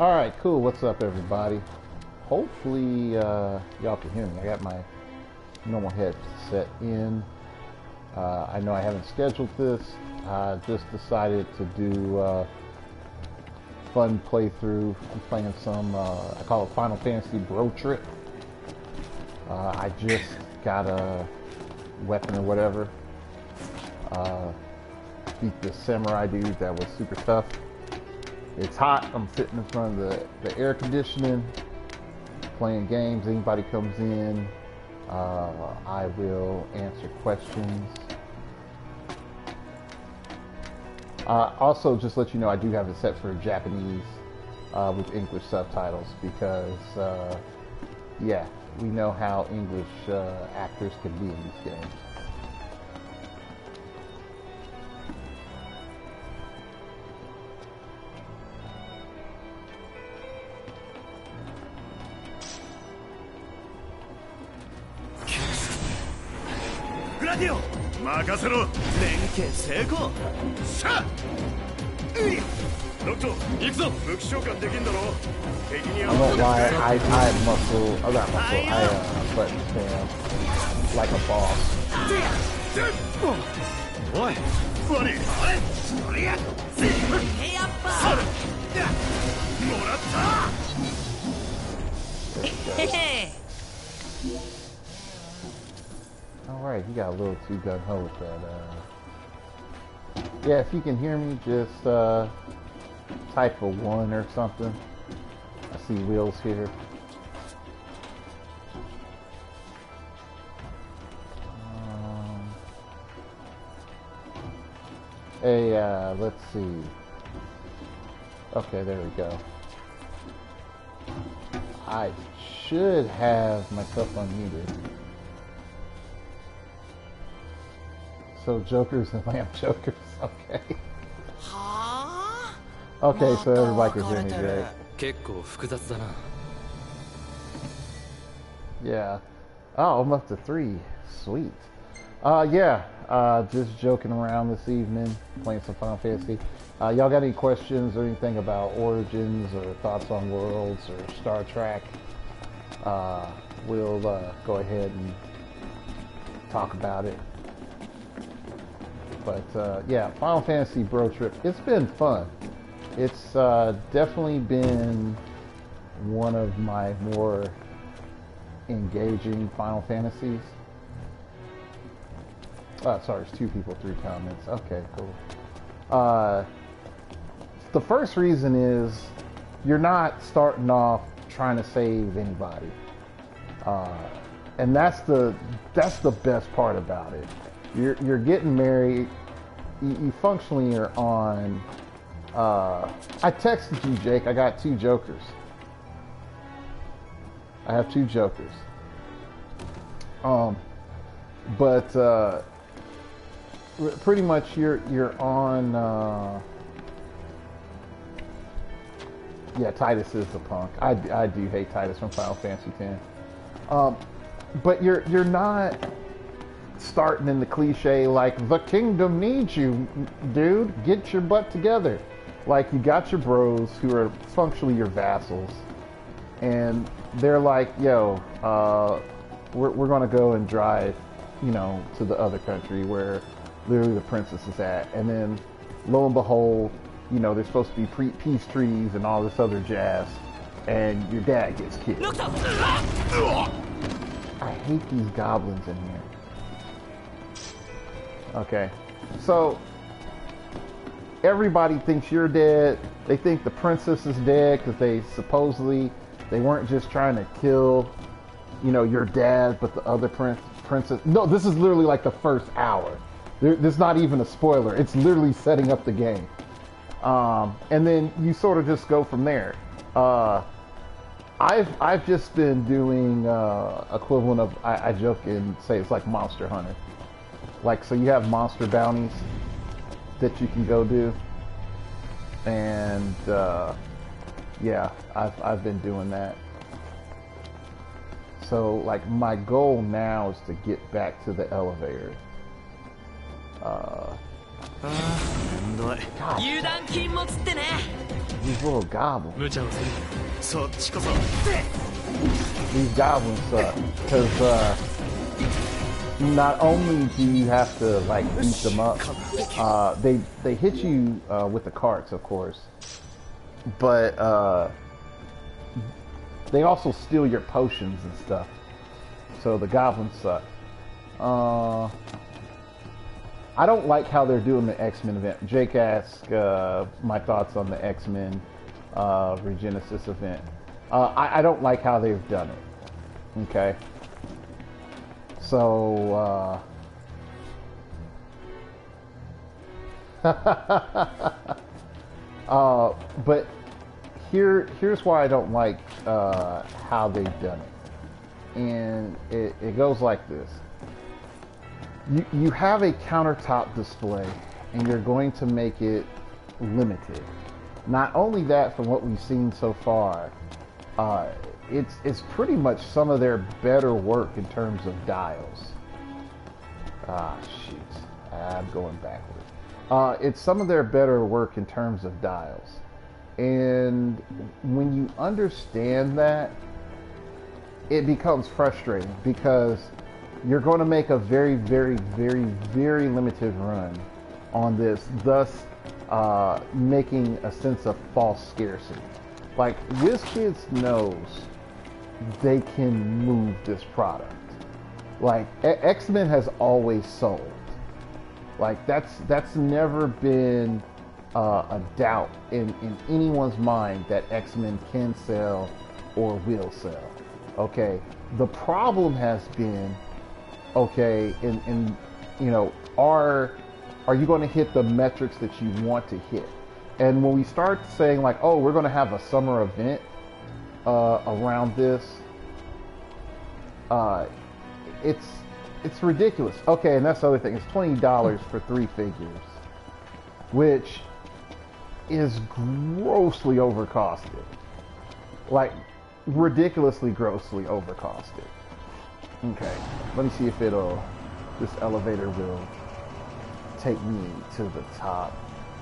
Alright, cool. What's up, everybody? Hopefully, y'all can hear me. I got my normal headset in. I know I haven't scheduled this. I just decided to do fun playthrough. I'm playing some, I call it Final Fantasy Bro Trip. I just got a weapon or whatever. Beat this samurai dude that was super tough. It's hot. I'm sitting in front of the air conditioning, playing games. Anybody comes in, I will answer questions. Also, just let you know, I do have it set for Japanese with English subtitles because, yeah, we know how English actors can be in these games. I'm not lie, I muscle, I got muscle, I button spam like a boss. Alright, you got a little too gung-ho with that. Yeah, if you can hear me, just type a 1 or something. I see wheels here. Hey, let's see. Okay, there we go. I should have myself unmuted. So jokers and lamp jokers, okay. Okay, so everybody can hear me, great. Yeah. Oh, I'm up to 3. Sweet. Yeah, just joking around this evening, playing some Final Fantasy. Y'all got any questions or anything about Origins or thoughts on Worlds or Star Trek? We'll go ahead and talk about it. But yeah, Final Fantasy Bro Trip, it's been fun. It's definitely been one of my more engaging Final Fantasies. Sorry, it's 2 people, 3 comments. Okay, cool. The first reason is you're not starting off trying to save anybody. And that's the best part about it. You're getting married. You functionally are on. I texted you, Jake. I got 2 jokers. I have 2 jokers. But pretty much you're on. Yeah, Titus is the punk. I do hate Titus from Final Fantasy X. But you're not starting in the cliche like the kingdom needs you, dude. Get your butt together. Like, you got your bros who are functionally your vassals, and they're like, yo, we're gonna go and drive, you know, to the other country where literally the princess is at, and then lo and behold, you know, there's supposed to be peace treaties and all this other jazz, and your dad gets killed. I hate these goblins in here. Okay, so everybody thinks you're dead. They think the princess is dead because they weren't just trying to kill, you know, your dad, but the other princess. No, this is literally like the first hour. There's not even a spoiler. It's literally setting up the game. And then you sort of just go from there. I've just been doing equivalent of, I joke and say it's like Monster Hunter. Like, so you have monster bounties that you can go do, and yeah, I've been doing that. So like my goal now is to get back to the elevator. God. these little goblins. 無茶をするそっちこそ These goblins suck because not only do you have to like beat them up, they hit you with the carts, of course, but they also steal your potions and stuff. So the goblins suck. I don't like how they're doing the X-Men event. Jake asked my thoughts on the X-Men Regenesis event. I don't like how they've done it. Okay. So, but here's why I don't like how they've done it. And it goes like this. You have a countertop display and you're going to make it limited. Not only that, from what we've seen so far, it's pretty much some of their better work in terms of dials. Shoot. I'm going backwards. It's some of their better work in terms of dials. And when you understand that, it becomes frustrating because you're going to make a very, very, very, very limited run on this, thus making a sense of false scarcity. Like, WizKids knows they can move this product. Like, X-Men has always sold. Like, that's never been a doubt in anyone's mind that X-Men can sell or will sell. Okay, the problem has been, okay, in you know, are you going to hit the metrics that you want to hit? And when we start saying like, oh, we're going to have a summer event around this, it's ridiculous. Okay, and that's the other thing. It's $20 for 3 figures, which is grossly overcosted. Like, ridiculously grossly overcosted. Okay, let me see if this elevator will take me to the top.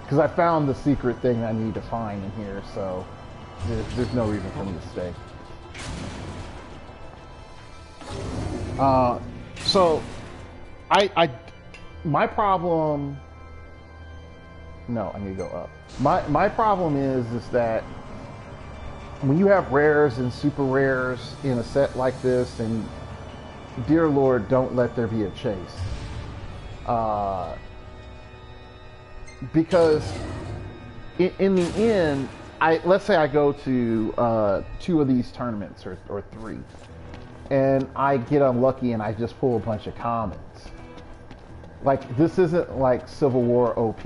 Because I found the secret thing I need to find in here, so there's no reason for me to stay. So my problem, no, I need to go up. My problem is that when you have rares and super rares in a set like this, and dear Lord, don't let there be a chase. Because in the end, let's say I go to 2 of these tournaments or 3, and I get unlucky and I just pull a bunch of commons. Like, this isn't like Civil War OP,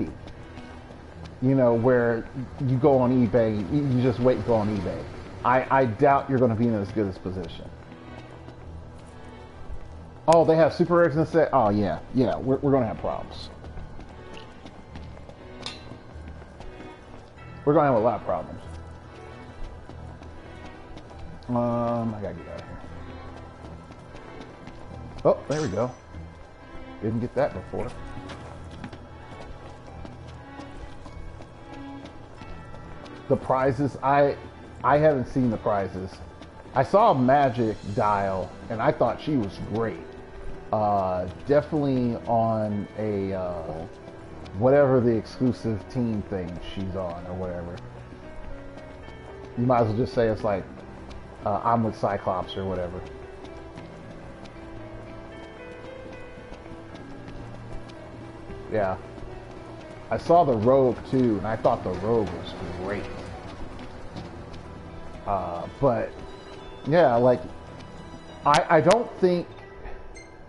you know, where you go on eBay, you just wait and go on eBay. I doubt you're going to be in as good a position. Oh, they have super rares in the set? Oh, yeah, we're going to have problems. We're going to have a lot of problems. I gotta get out of here. Oh, there we go. Didn't get that before. The prizes, I haven't seen the prizes. I saw a Magic dial, and I thought she was great. Definitely on a whatever the exclusive team thing she's on, or whatever. You might as well just say it's like I'm with Cyclops or whatever. Yeah. I saw the Rogue too, and I thought the Rogue was great. But yeah, like I don't think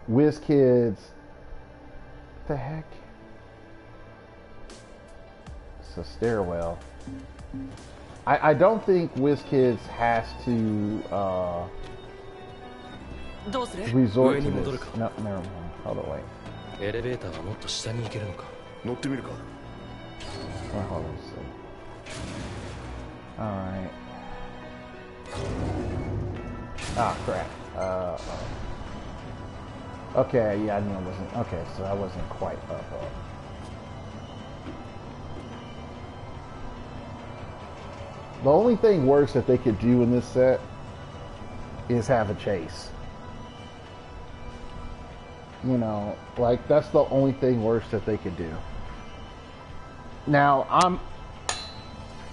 WizKids, what the heck? It's a stairwell. I don't think WizKids has to resort to this. No, never mind. Hold on, wait. エレベーターはもっと下に行けるのか乗ってみるか Well, hold on a second. Alright. Ah, crap. Okay, yeah, I knew I wasn't. Okay, so I wasn't quite up. The only thing worse that they could do in this set is have a chase. You know, like that's the only thing worse that they could do. Now,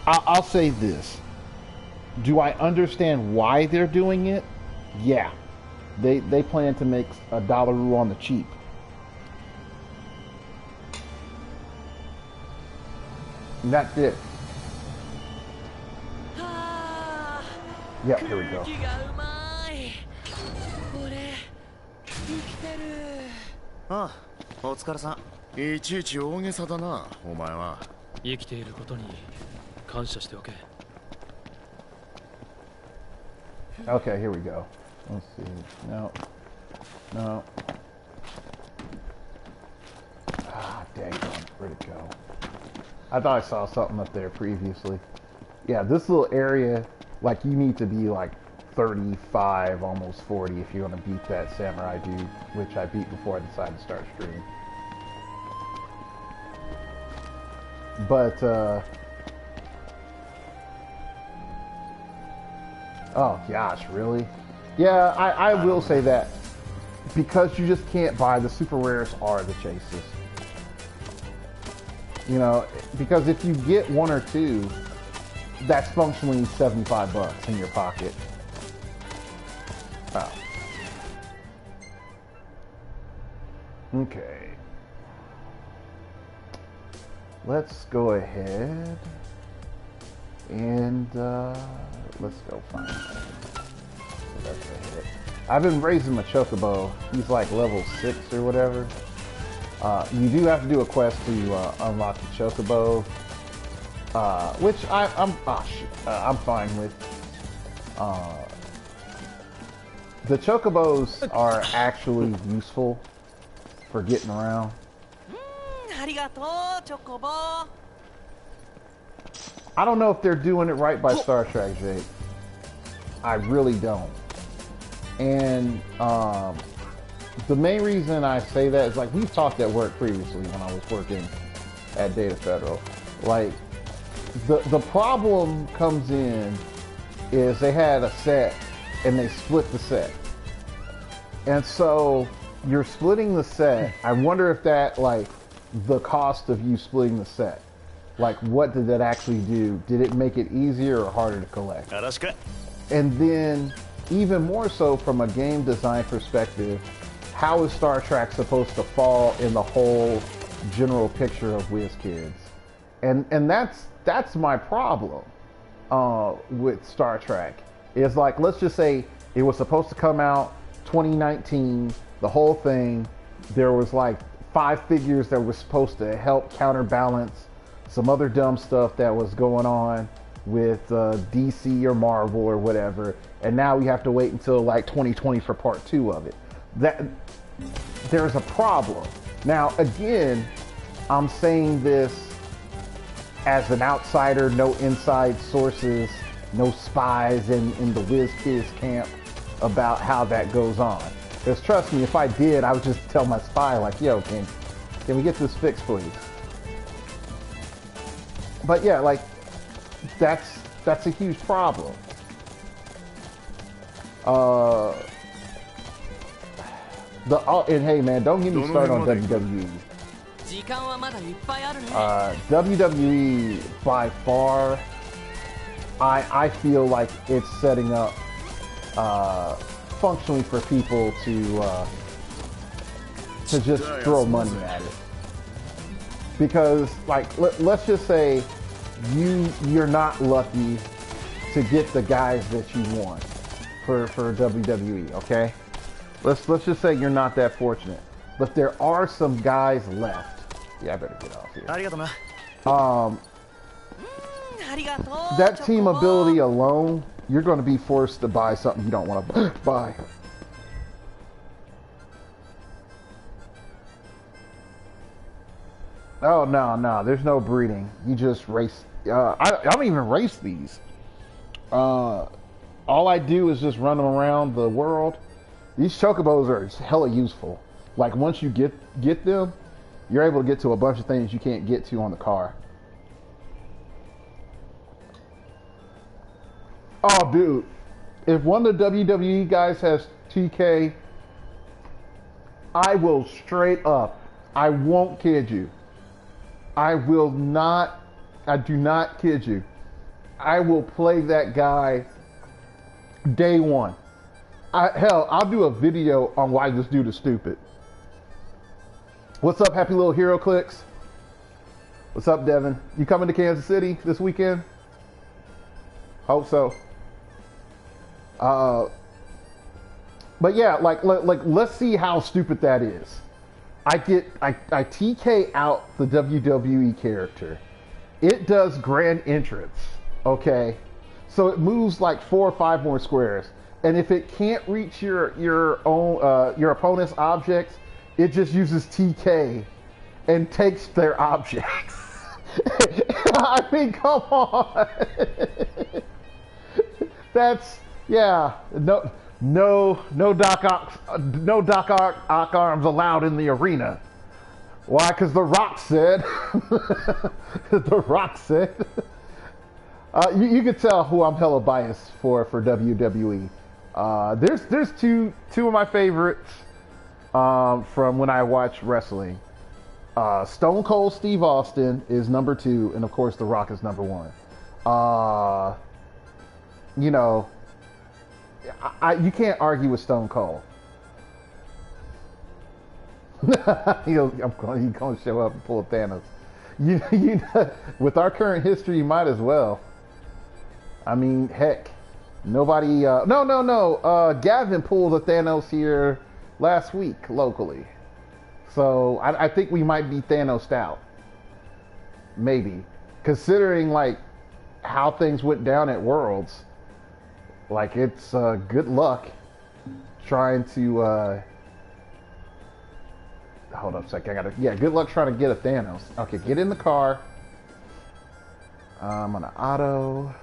I'll say this. Do I understand why they're doing it? Yeah. They plan to make a dollar on the cheap. And that's it. Yep, here we go. ああ、お疲れさん。いちいち大げさだな、お前は。生きていることに感謝しておけ。Okay, here we go. Let's see. No. No. Ah, dang on. Where'd it go? I thought I saw something up there previously. Yeah, this little area, like, you need to be, like, 35, almost 40 if you want to beat that samurai dude, which I beat before I decided to start streaming. But, oh gosh, really? Yeah, I will say that. Because you just can't buy the super rares or the chases. You know, because if you get one or two, that's functionally $75 in your pocket. Oh. Okay. Let's go ahead and let's go find him. That's a hit. I've been raising my chocobo. He's like level 6 or whatever. You do have to do a quest to unlock the chocobo, which I'm fine with. The chocobos are actually useful for getting around. I don't know if they're doing it right by Star Trek, Jake. I really don't. And the main reason I say that is, like, we've talked at work previously when I was working at Data Federal. Like, the problem comes in is they had a set and they split the set. And so you're splitting the set. I wonder if that, like, the cost of you splitting the set, like, what did that actually do? Did it make it easier or harder to collect? And then, even more so from a game design perspective, how is Star Trek supposed to fall in the whole general picture of WizKids? And that's my problem with Star Trek. Is like, let's just say it was supposed to come out 2019, the whole thing. There was like 5 figures that were supposed to help counterbalance some other dumb stuff that was going on with DC or Marvel or whatever, and now we have to wait until like 2020 for part 2 of it. That there's a problem. Now again, I'm saying this as an outsider, no inside sources, no spies in the WizKids camp about how that goes on. Because trust me, if I did, I would just tell my spy, like, yo, can we get this fixed, please? But yeah, like, that's a huge problem. And hey man, don't get me started on WWE. WWE by far, I feel like it's setting up functionally for people to just throw money at it. Because, like, let's just say you're not lucky to get the guys that you want for WWE, okay? Let's just say you're not that fortunate. But there are some guys left. Yeah, I better get off here. That team ability alone, you're going to be forced to buy something you don't want to buy. Oh, no, there's no breeding. You just race. I don't even race these. All I do is just run them around the world. These chocobos are hella useful. Like, once you get them, you're able to get to a bunch of things you can't get to on the car. Oh, dude. If one of the WWE guys has TK, I will straight up, I won't kid you. I will not, I do not kid you. I will play that guy day one. Hell, I'll do a video on why this dude is stupid. What's up, happy little heroclix? What's up, Devin? You coming to Kansas City this weekend? Hope so. But yeah, like let's see how stupid that is. I TK out the WWE character. It does grand entrance, okay? So it moves like 4 or 5 more squares, and if it can't reach your opponent's objects, it just uses TK and takes their objects. I mean, come on. That's, yeah, no Doc Ock arms allowed in the arena. Why? Because The Rock said. The Rock said. You could tell who I'm hella biased for WWE. There's two of my favorites from when I watch wrestling. Stone Cold Steve Austin is number 2, and of course The Rock is number 1. You know, you can't argue with Stone Cold. He's gonna show up and pull a Thanos. You know, with our current history, you might as well. I mean, heck, nobody. No. Gavin pulled a Thanos here last week locally, so I think we might be Thanos'd out. Maybe, considering like how things went down at Worlds. Like, it's good luck trying to hold up a second. Good luck trying to get a Thanos. Okay, get in the car. I'm gonna auto,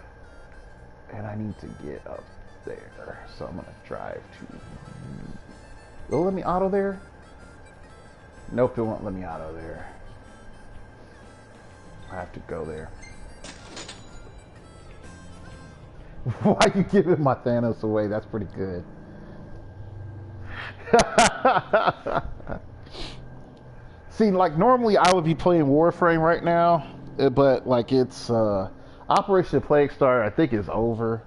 and I need to get up there. So I'm gonna drive to. Will it let me auto there? Nope, it won't let me auto there. I have to go there. Why are you giving my Thanos away? That's pretty good. See, like, normally I would be playing Warframe right now, but like it's Operation Plague Star I think is over,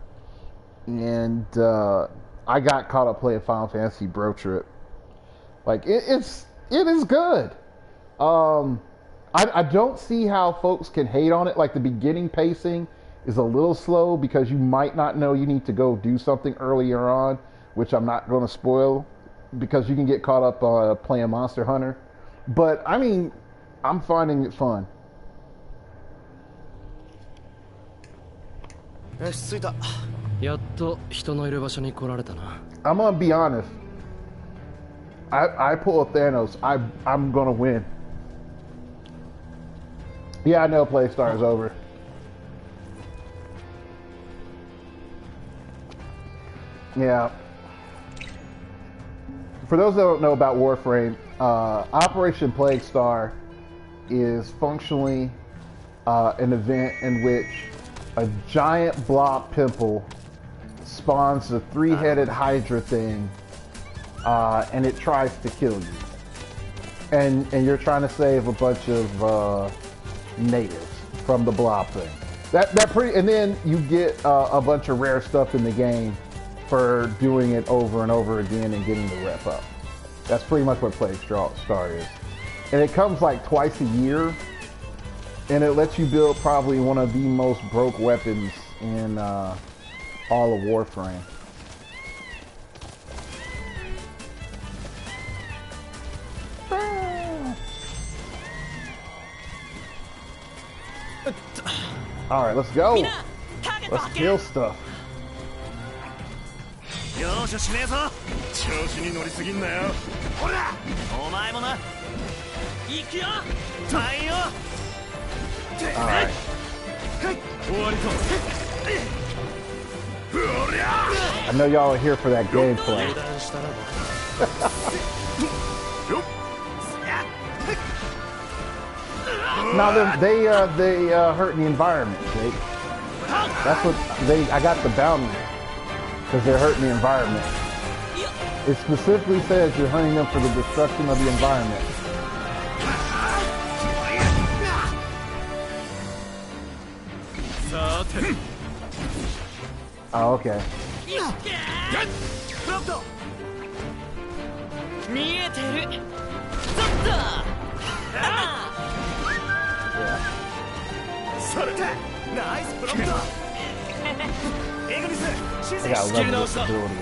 and I got caught up playing Final Fantasy Bro Trip. Like it is good. I don't see how folks can hate on it. Like, the beginning pacing is a little slow because you might not know you need to go do something earlier on, which I'm not going to spoil because you can get caught up playing Monster Hunter. But I mean, I'm finding it fun. I'm gonna be honest. I pull a Thanos. I'm gonna win. Yeah, I know Plague Star is over. Yeah. For those that don't know about Warframe, Operation Plague Star is functionally an event in which a giant blob pimple spawns a 3-headed Hydra thing, and it tries to kill you. And you're trying to save a bunch of natives from the blob thing. And then you get a bunch of rare stuff in the game for doing it over and over again and getting the rep up. That's pretty much what Plague Star is. And it comes like twice a year, and it lets you build probably one of the most broke weapons in all of Warframe. All right, let's go. Let's kill stuff. All right. I know y'all are here for that gameplay. Now they hurt the environment, Jake. That's what I got the bounty because they're hurting the environment. It specifically says you're hunting them for the destruction of the environment. Oh, okay. Yeah. I got level this ability.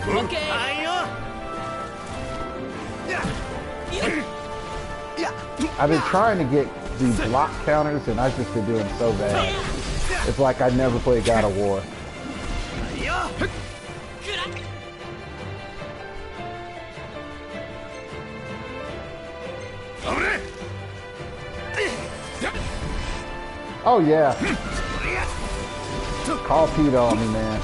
I've been trying to get these block counters and I've just been doing so bad. It's like I never played God of War. Oh yeah. Call Pete on me, man.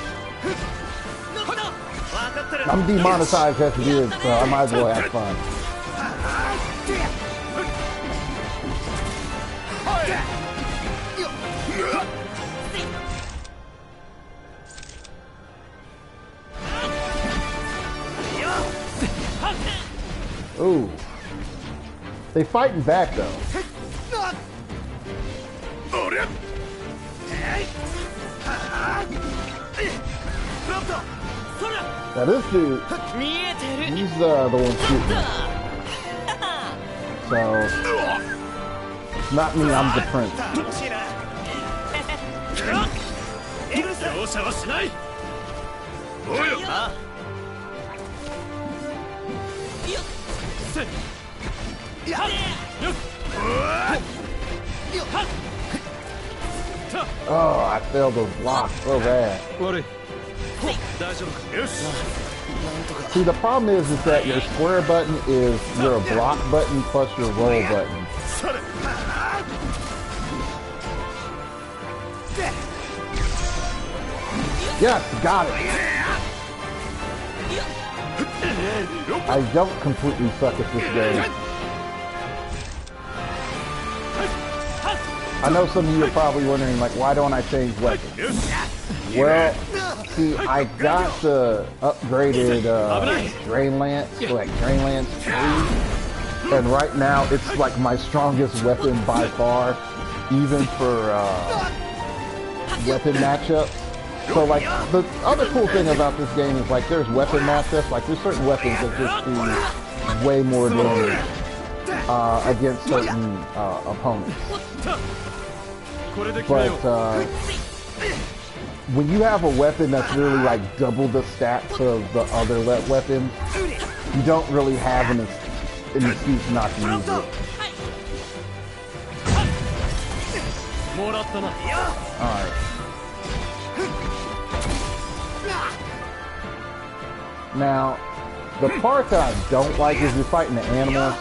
I'm demonetized as it is, so I might as well have fun. Ooh. They fighting back though. Now this dude, he's the one shooting. So, it's not me, I'm the prince. Oh, I failed those blocks so bad. See, the problem is that your square button is your block button plus your roll button. Yes, got it. I don't completely suck at this game. I know some of you are probably wondering, like, why don't I change weapons? Well, see, I got the upgraded Drain Lance, like Drain Lance 3, and right now it's like my strongest weapon by far, even for weapon matchups. So like, the other cool thing about this game is like there's weapon matchups, like there's certain weapons that just do way more damage against certain opponents. But when you have a weapon that's really like double the stats of the other weapons, you don't really have an excuse not to use it. Alright. Now, the part that I don't like is you're fighting the animals,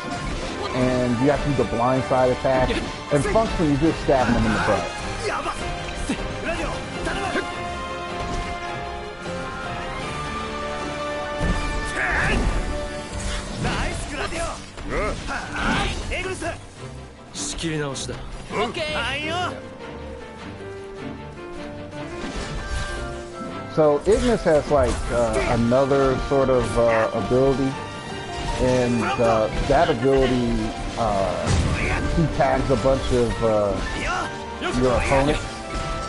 and you have to do the blindside attack, and functionally you're just stabbing them in the butt. So Ignis has like another sort of ability, and that ability he tags a bunch of your opponents,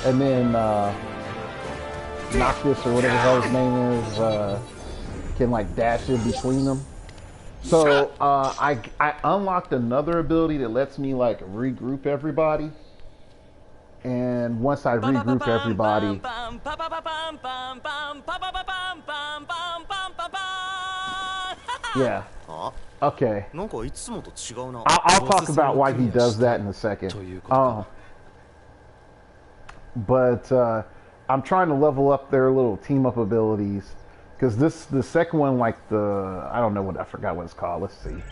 and then Noctis or whatever the hell his name is can like dash in between them. So I unlocked another ability that lets me like regroup everybody. And once I regroup everybody, yeah. Okay. I'll talk about why he does that in a second. But I'm trying to level up their little team up abilities, because the second one, like I don't know what, I forgot what it's called. Let's see.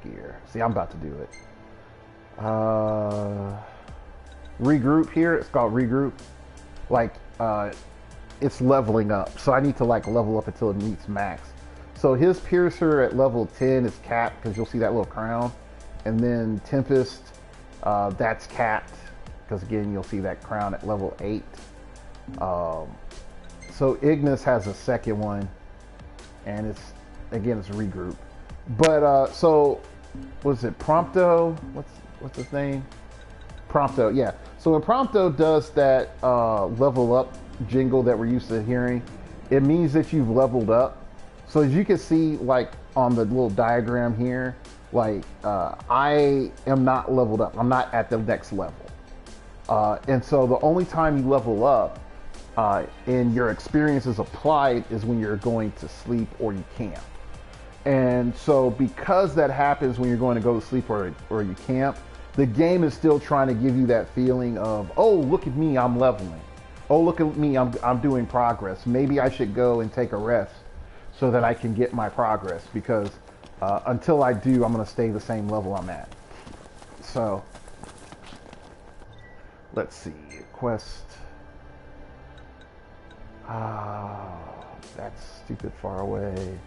Gear. See, I'm about to do it. Regroup here. It's called regroup. Like it's leveling up, so I need to like level up until it meets max. So his piercer at level 10 is capped, because you'll see that little crown, and then Tempest, that's capped because again, you'll see that crown at level 8. So Ignis has a second one, and it's regroup. But so was it Prompto? What's his name? Prompto, yeah. So when Prompto does that level up jingle that we're used to hearing, it means that you've leveled up. So as you can see, like on the little diagram here, like I am not leveled up. I'm not at the next level. And so the only time you level up and your experience is applied is when you're going to sleep or you camp. And so because that happens when you're going to go to sleep or you camp, the game is still trying to give you that feeling of, oh, look at me, I'm leveling. Oh, look at me, I'm doing progress. Maybe I should go and take a rest so that I can get my progress, because until I do, I'm going to stay the same level I'm at. So let's see, quest. That's stupid far away.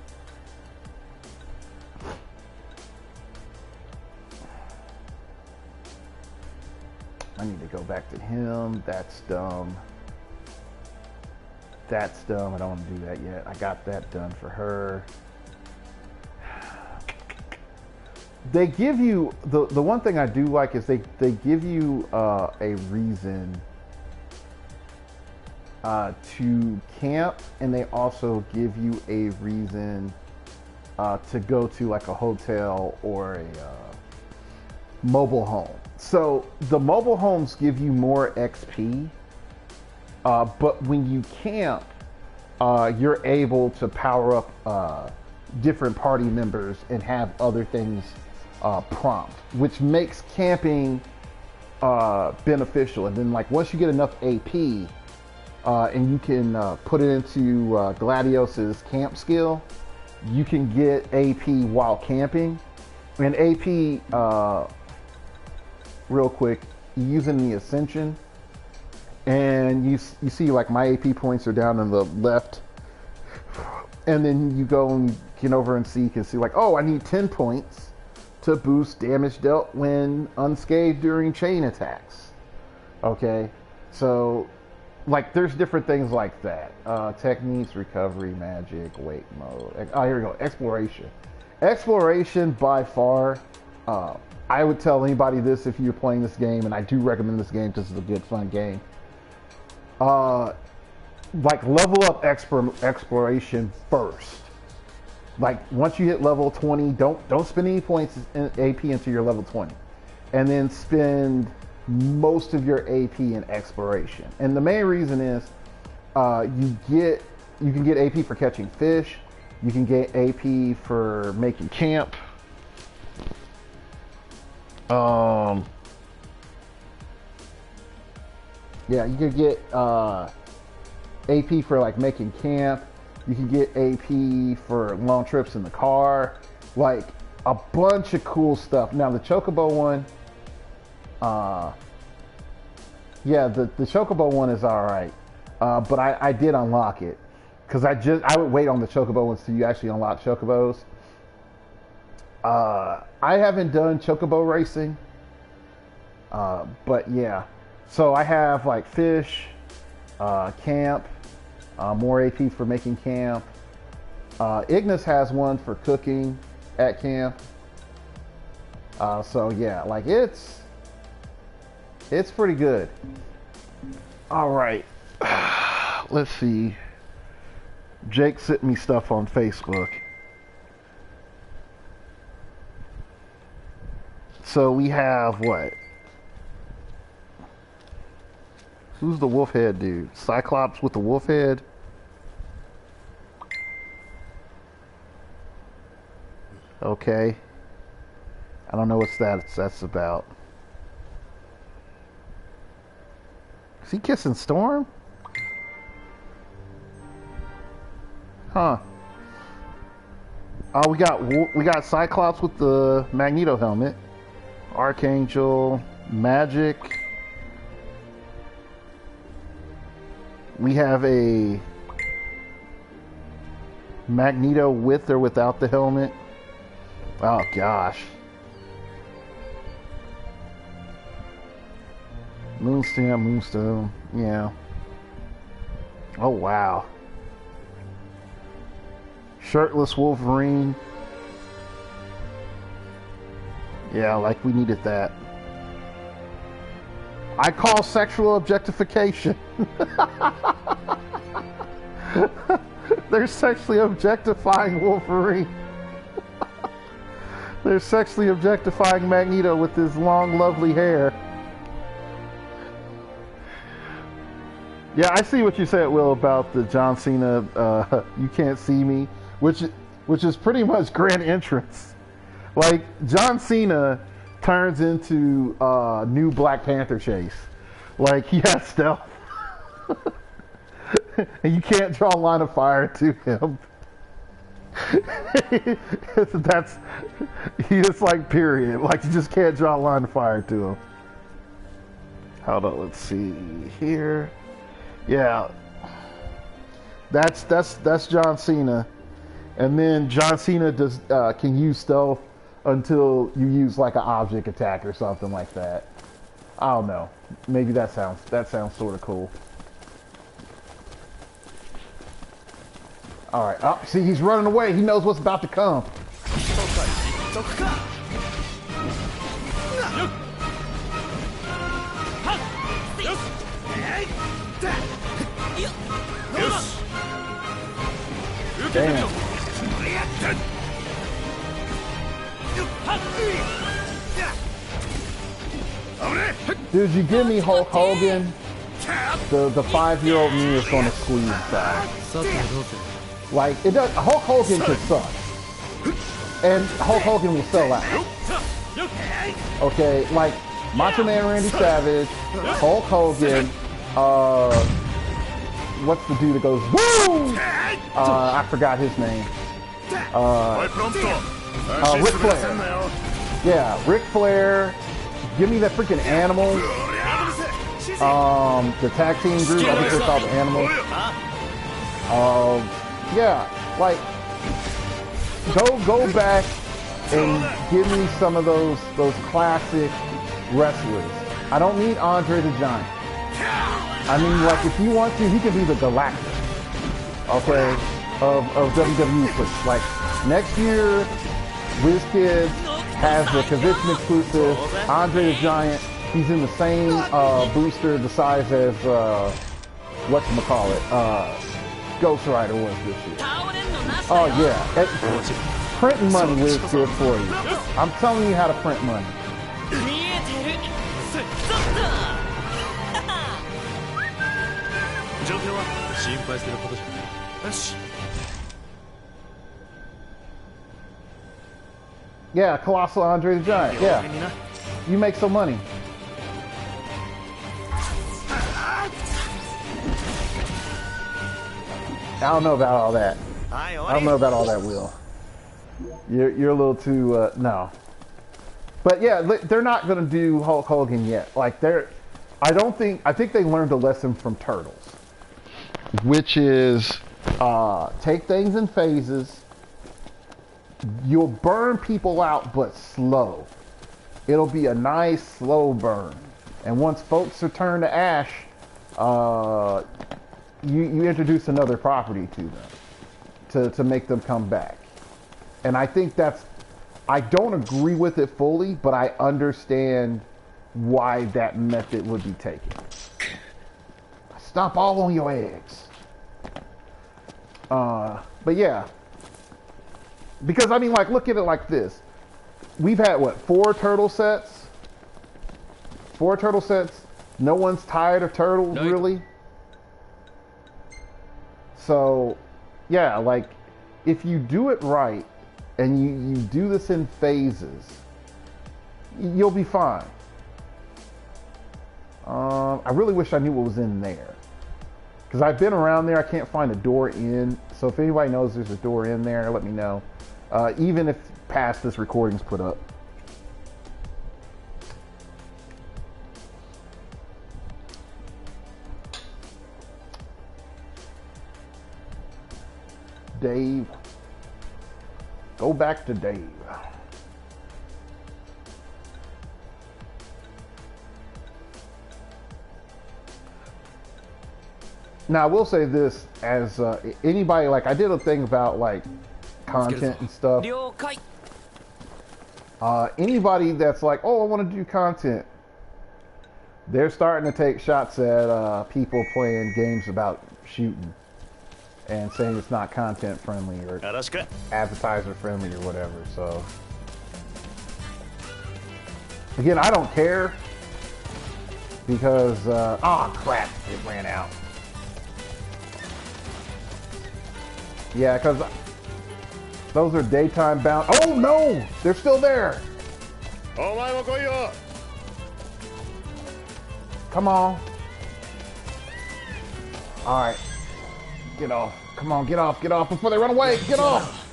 I need to go back to him. That's dumb. That's dumb. I don't want to do that yet. I got that done for her. They give you, the one thing I do like is they give you a reason to camp, and they also give you a reason to go to like a hotel or a mobile home. So the mobile homes give you more XP, but when you camp, you're able to power up different party members and have other things prompt, which makes camping beneficial. And then like once you get enough AP, and you can put it into Gladios's camp skill, you can get AP while camping. And AP, real quick, using the Ascension, and you see like my AP points are down on the left, and then you go and get over and see, you can see like, oh, I need 10 points to boost damage dealt when unscathed during chain attacks. Okay, so like there's different things like that. Techniques, recovery, magic, wait mode. Oh, here we go. Exploration. Exploration by far. I would tell anybody this if you're playing this game, and I do recommend this game because it's a good, fun game. Like level up exploration first. Like once you hit level 20, don't spend any points in AP until you're level 20, and then spend most of your AP in exploration. And the main reason is you can get AP for catching fish, you can get AP for making camp. Yeah, you can get AP for like making camp. You can get AP for long trips in the car. Like a bunch of cool stuff. Now the Chocobo one, yeah, the Chocobo one is all right, but I did unlock it because I would wait on the Chocobo ones till you actually unlock Chocobos. I haven't done Chocobo racing, but yeah. So I have like fish, camp, more AP for making camp. Ignis has one for cooking at camp. So yeah, like it's pretty good. All right, let's see. Jake sent me stuff on Facebook. So we have what? Who's the wolf head dude? Cyclops with the wolf head? Okay. I don't know what that's about. Is he kissing Storm? Huh. We got Cyclops with the Magneto helmet. Archangel, Magic. We have a Magneto with or without the helmet. Oh gosh. Moonstone. Yeah. Oh, wow. Shirtless Wolverine. Yeah, like we needed that. I call sexual objectification. They're sexually objectifying Wolverine. They're sexually objectifying Magneto with his long, lovely hair. Yeah, I see what you said, Will, about the John Cena "You Can't See Me," which is pretty much grand entrance. Like, John Cena turns into new Black Panther Chase. Like, he has stealth. And you can't draw a line of fire to him. That's, he just like, period. Like, you just can't draw a line of fire to him. Hold on, let's see here. Yeah. That's John Cena. And then John Cena does can use stealth until you use like an object attack or something like that. I don't know. Maybe that sounds sort of cool. All right. Oh, see, he's running away. He knows what's about to come. Damn. Dude, you give me Hulk Hogan, the 5-year-old me is gonna squeeze inside. Like, it does. Hulk Hogan could suck, and Hulk Hogan will sell out. Okay, like Macho Man Randy Savage, Hulk Hogan. What's the dude that goes woo? I forgot his name. Ric Flair. Yeah, Ric Flair. Give me that freaking Animal. The tag team group. I think they're called Animals. Yeah, like go back and give me some of those classic wrestlers. I don't need Andre the Giant. I mean, like, if you want to, he can be the Galactus, okay, of WWE. Like, next year, WizKids has the convention exclusive Andre the Giant. He's in the same booster, the size as whatchamacallit, Ghost Rider was this year. Oh yeah, printing money WizKids for you. I'm telling you how to print money. Yeah, Colossal Andre the Giant. Yeah, you make some money. I don't know about all that. I don't know about all that, Will. You're a little too no. But yeah, they're not gonna do Hulk Hogan yet. Like I think they learned a lesson from Turtles, which is take things in phases. You'll burn people out, but slow. It'll be a nice slow burn, and once folks are turned to ash, you introduce another property to them to make them come back. And I think I don't agree with it fully, but I understand why that method would be taken. Stomp all on your eggs. But yeah. Because, I mean, like, look at it like this. We've had, what, 4 turtle sets? 4 turtle sets? No one's tired of turtles, really? So, yeah, like, if you do it right, and you do this in phases, you'll be fine. I really wish I knew what was in there. Because I've been around there, I can't find a door in. So if anybody knows there's a door in there, let me know. Even if past this recording's put up. Dave. Go back to Dave. Now, I will say this, as anybody, like, I did a thing about, like, content and stuff. Anybody that's like, oh, I want to do content, they're starting to take shots at people playing games about shooting and saying it's not content friendly or advertiser friendly or whatever. So, again, I don't care because, oh crap, it ran out. Yeah, because those are daytime bound. Oh no, they're still there. Come on. All right, get off. Come on, get off before they run away. Get off.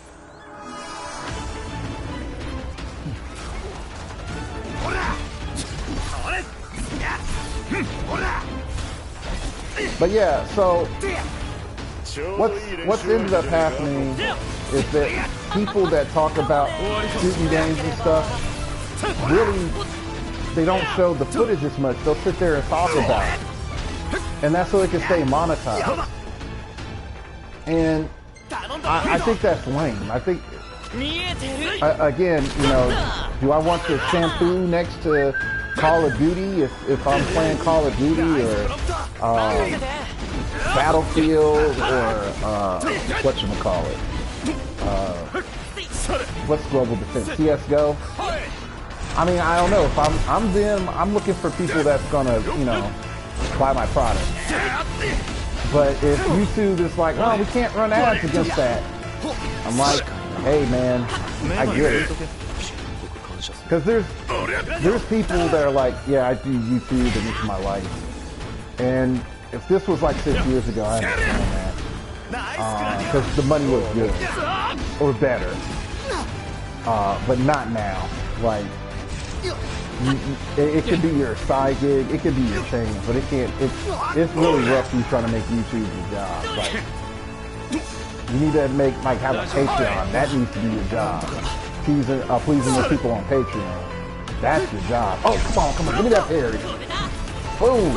But yeah, so what's ended up happening is that people that talk about shooting games and stuff, really, they don't show the footage as much. They'll sit there and talk about it. And that's so they can stay monetized. And I think that's lame. I think, again, you know, do I want the shampoo next to Call of Duty if I'm playing Call of Duty or Battlefield or whatchamacallit? What's Global Defense? CSGO? I mean, I don't know. If I'm them, I'm looking for people that's gonna, you know, buy my product. But if YouTube is like, oh, we can't run ads against that, I'm like, hey man, I get it. Because there's people that are like, yeah, I do YouTube and it's my life. And if this was like 6 years ago, I understand that. Because the money was good. Or better. But not now. Like, it could be your side gig, it could be your thing, but it can't, it's really rough you trying to make YouTube your job. Like, you need to have a Patreon. That needs to be your job. Pleasing the people on Patreon. That's your job. Oh, come on, give me that parry. Boom.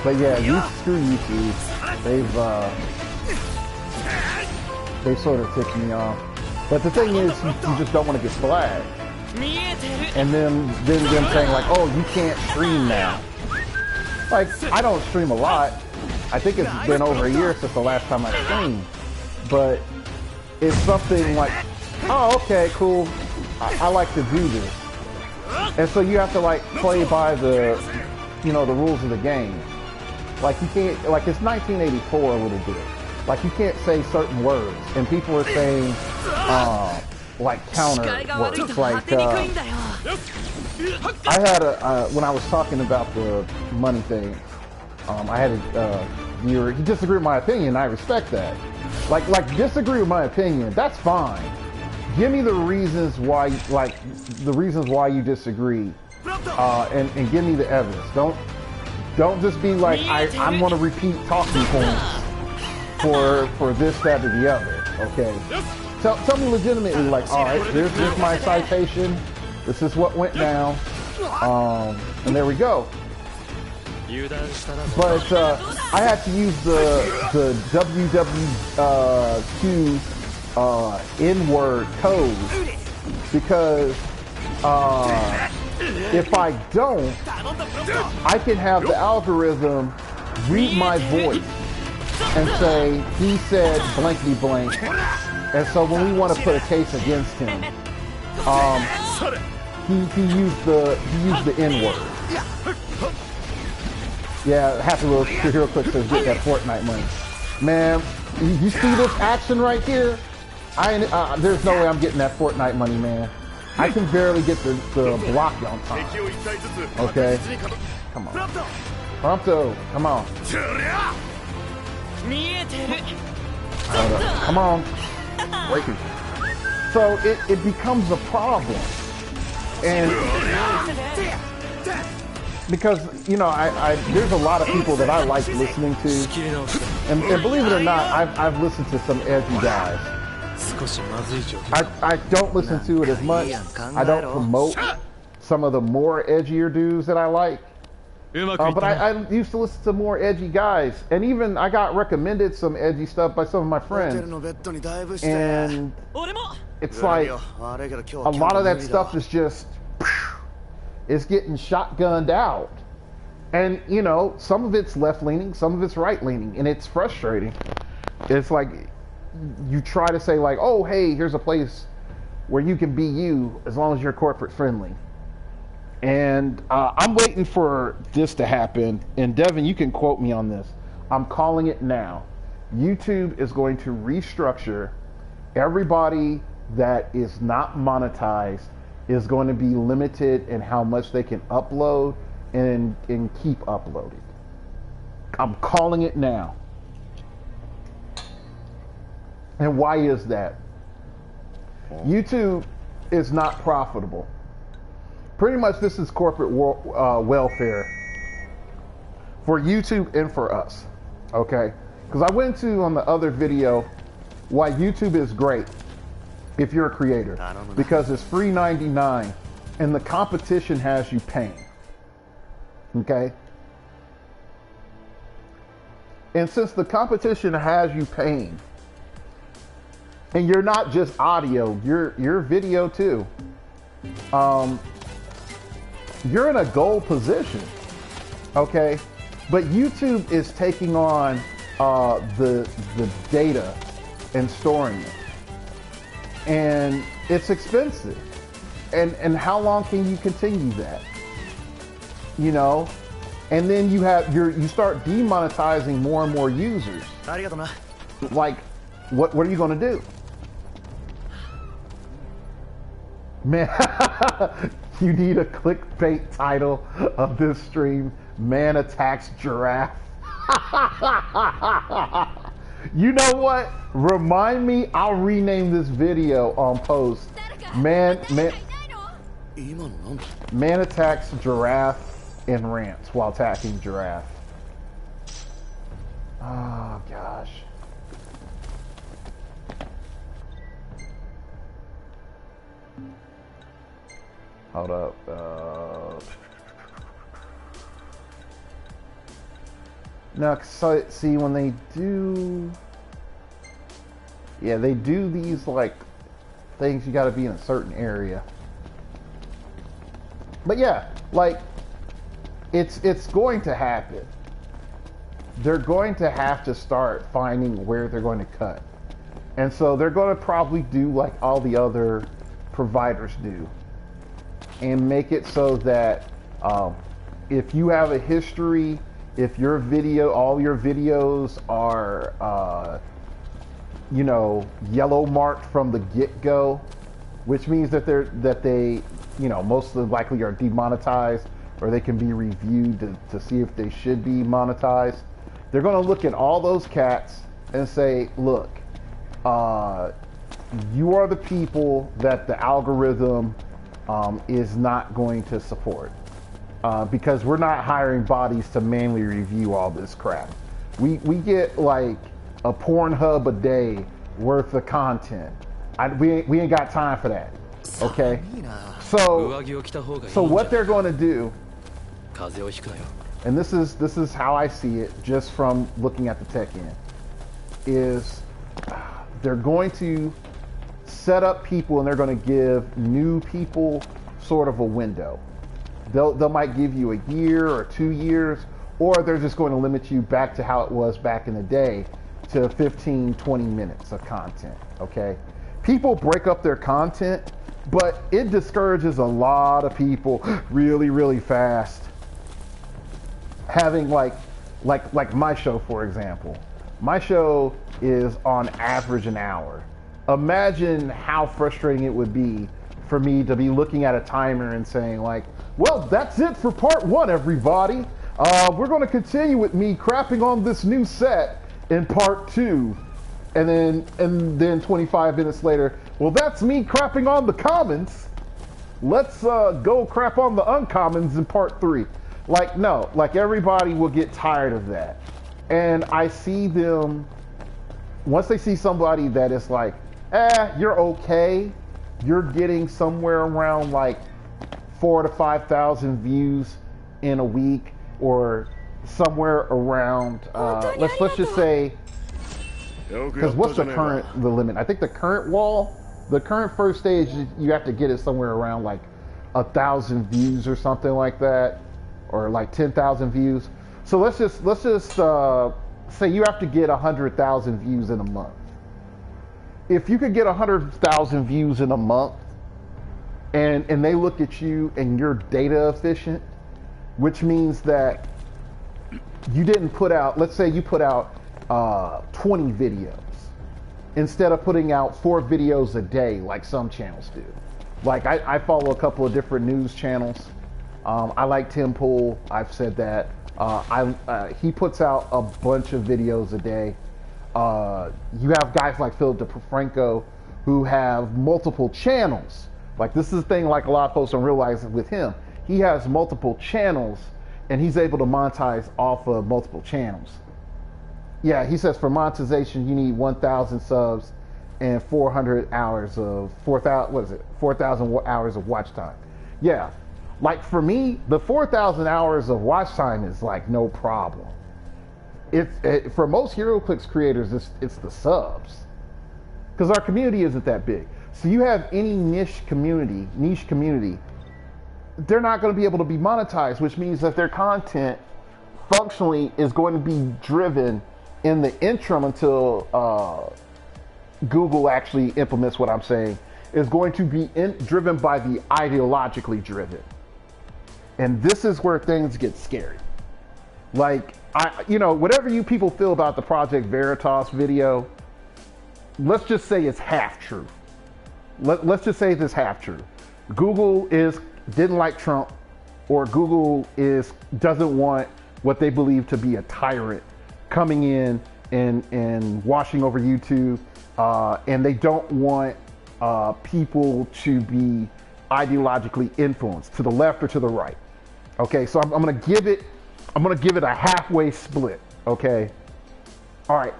But yeah, screw YouTube. They've sort of ticked me off. But the thing is, you just don't want to get flagged. And then them saying like, oh, you can't stream now. Like, I don't stream a lot. I think it's been over a year since the last time I streamed. But it's something like, oh, okay, cool. I like to do this. And so you have to like play by the, you know, the rules of the game. Like you can't, like it's 1984 a little bit. Like you can't say certain words. And people are saying, like counter words. Like, I had when I was talking about the money thing, I had you disagree with my opinion, I respect that. Like disagree with my opinion, that's fine. Give me the reasons why, you disagree, and give me the evidence. Don't just be like, I'm gonna repeat talking points for this, that, or the other, okay? Tell me legitimately, like, all right, here's my citation. This is what went down, and there we go. But I had to use the WWQ N-word code because if I don't, I can have the algorithm read my voice and say he said blankety blank. And so when we want to put a case against him, he used the N-word. Yeah, Happy Little heroclix says get that Fortnite money. Man, you see this action right here? There's no way I'm getting that Fortnite money, man. I can barely get the block on time. Okay? Come on. Prompto, come on. Come on. Breaking. So it becomes a problem. And because, you know, there's a lot of people that I like listening to. And believe it or not, I've listened to some edgy guys. I don't listen to it as much. I don't promote some of the more edgier dudes that I like. But I used to listen to more edgy guys, and even I got recommended some edgy stuff by some of my friends. And it's like a lot of that stuff is just, it's getting shotgunned out. And, you know, some of it's left-leaning, some of it's right-leaning, and it's frustrating. It's like you try to say like, oh, hey, here's a place where you can be you as long as you're corporate friendly. And I'm waiting for this to happen. And Devin, you can quote me on this. I'm calling it now. YouTube is going to restructure. Everybody that is not monetized is going to be limited in how much they can upload and keep uploading. I'm calling it now. And why is that? YouTube is not profitable. Pretty much this is corporate welfare for YouTube and for us, okay? Because I went to on the other video why YouTube is great if you're a creator, because it's free 99 and the competition has you paying, okay? And since the competition has you paying, and you're not just audio, you're video too, you're in a gold position, okay? But YouTube is taking on the data and storing it, and it's expensive. And how long can you continue that? You know, and then you start demonetizing more and more users. Like, what are you going to do, man? You need a clickbait title of this stream: Man Attacks Giraffe. You know what? Remind me, I'll rename this video on post. Man attacks giraffe and rants while attacking giraffe. Oh gosh. Hold up. No, so see when they do, yeah, they do these like things. You got to be in a certain area. But yeah, like it's going to happen. They're going to have to start finding where they're going to cut, and so they're going to probably do like all the other providers do, and make it so that if you have a history, if your video, all your videos are, you know, yellow marked from the get-go, which means that they, you know, most likely are demonetized, or they can be reviewed to see if they should be monetized. They're going to look at all those cats and say, look, you are the people that the algorithm is not going to support. Because we're not hiring bodies to manually review all this crap. We get like a Pornhub a day worth of content. We ain't got time for that. Okay. So what they're going to do, and this is how I see it, just from looking at the tech end, is they're going to set up people and they're going to give new people sort of a window. They might give you a year or 2 years, or they're just going to limit you back to how it was back in the day, to 15, 20 minutes of content, okay? People break up their content, but it discourages a lot of people really, really fast. Having like my show, for example. My show is on average an hour. Imagine how frustrating it would be for me to be looking at a timer and saying like, well, that's it for part 1, everybody. We're going to continue with me crapping on this new set in part 2. And then 25 minutes later, well, that's me crapping on the commons. Let's go crap on the uncommons in part 3. Like, no, like everybody will get tired of that. And I see them, once they see somebody that is like, you're okay, you're getting somewhere around like 4,000 to 5,000 views in a week, or somewhere around, let's just say, because what's the limit? I think the current first stage you have to get it somewhere around like 1,000 views or something like that, or like 10,000 views. So let's just say you have to get 100,000 views in a month. If you could get 100,000 views in a month, and they look at you and you're data efficient, which means that you didn't put out, let's say you put out 20 videos instead of putting out 4 videos a day like some channels do. Like I follow a couple of different news channels. I like Tim Pool. I've said that. He puts out a bunch of videos a day. You have guys like Philip DeFranco who have multiple channels. Like this is the thing like a lot of folks don't realize with him. He has multiple channels and he's able to monetize off of multiple channels. Yeah, he says for monetization you need 1,000 subs and 400 hours of 4,000 hours of watch time. Yeah, like for me, the 4,000 hours of watch time is like no problem. For most heroclix creators, it's the subs, because our community isn't that big. So you have any niche community, they're not going to be able to be monetized, which means that their content functionally is going to be driven in the interim until Google actually implements what I'm saying, is going to be driven by the ideologically driven. And this is where things get scary. Like, whatever you people feel about the Project Veritas video, let's just say it's half true. Let's just say it's half true. Google didn't like Trump, or Google doesn't want what they believe to be a tyrant coming in and washing over YouTube, and they don't want people to be ideologically influenced to the left or to the right. Okay, so I'm gonna give it a halfway split. Okay, all right.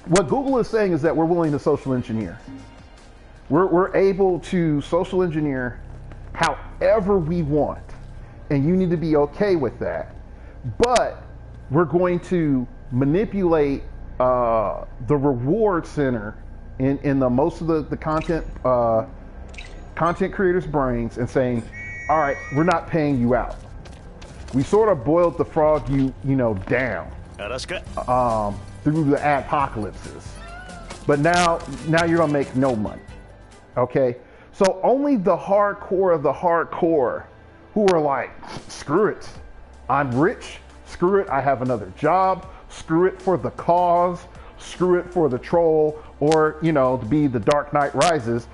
What Google is saying is that we're willing to social engineer. We're able to social engineer however we want, and you need to be okay with that. But we're going to manipulate the reward center in the most of the content creators' brains and saying, all right, we're not paying you out. We sort of boiled the frog down through the apocalypses, but now you're gonna make no money. Okay, so only the hardcore of the hardcore who are like, screw it, I'm rich, screw it, I have another job, screw it for the cause, screw it for the troll, or to be the Dark Knight Rises,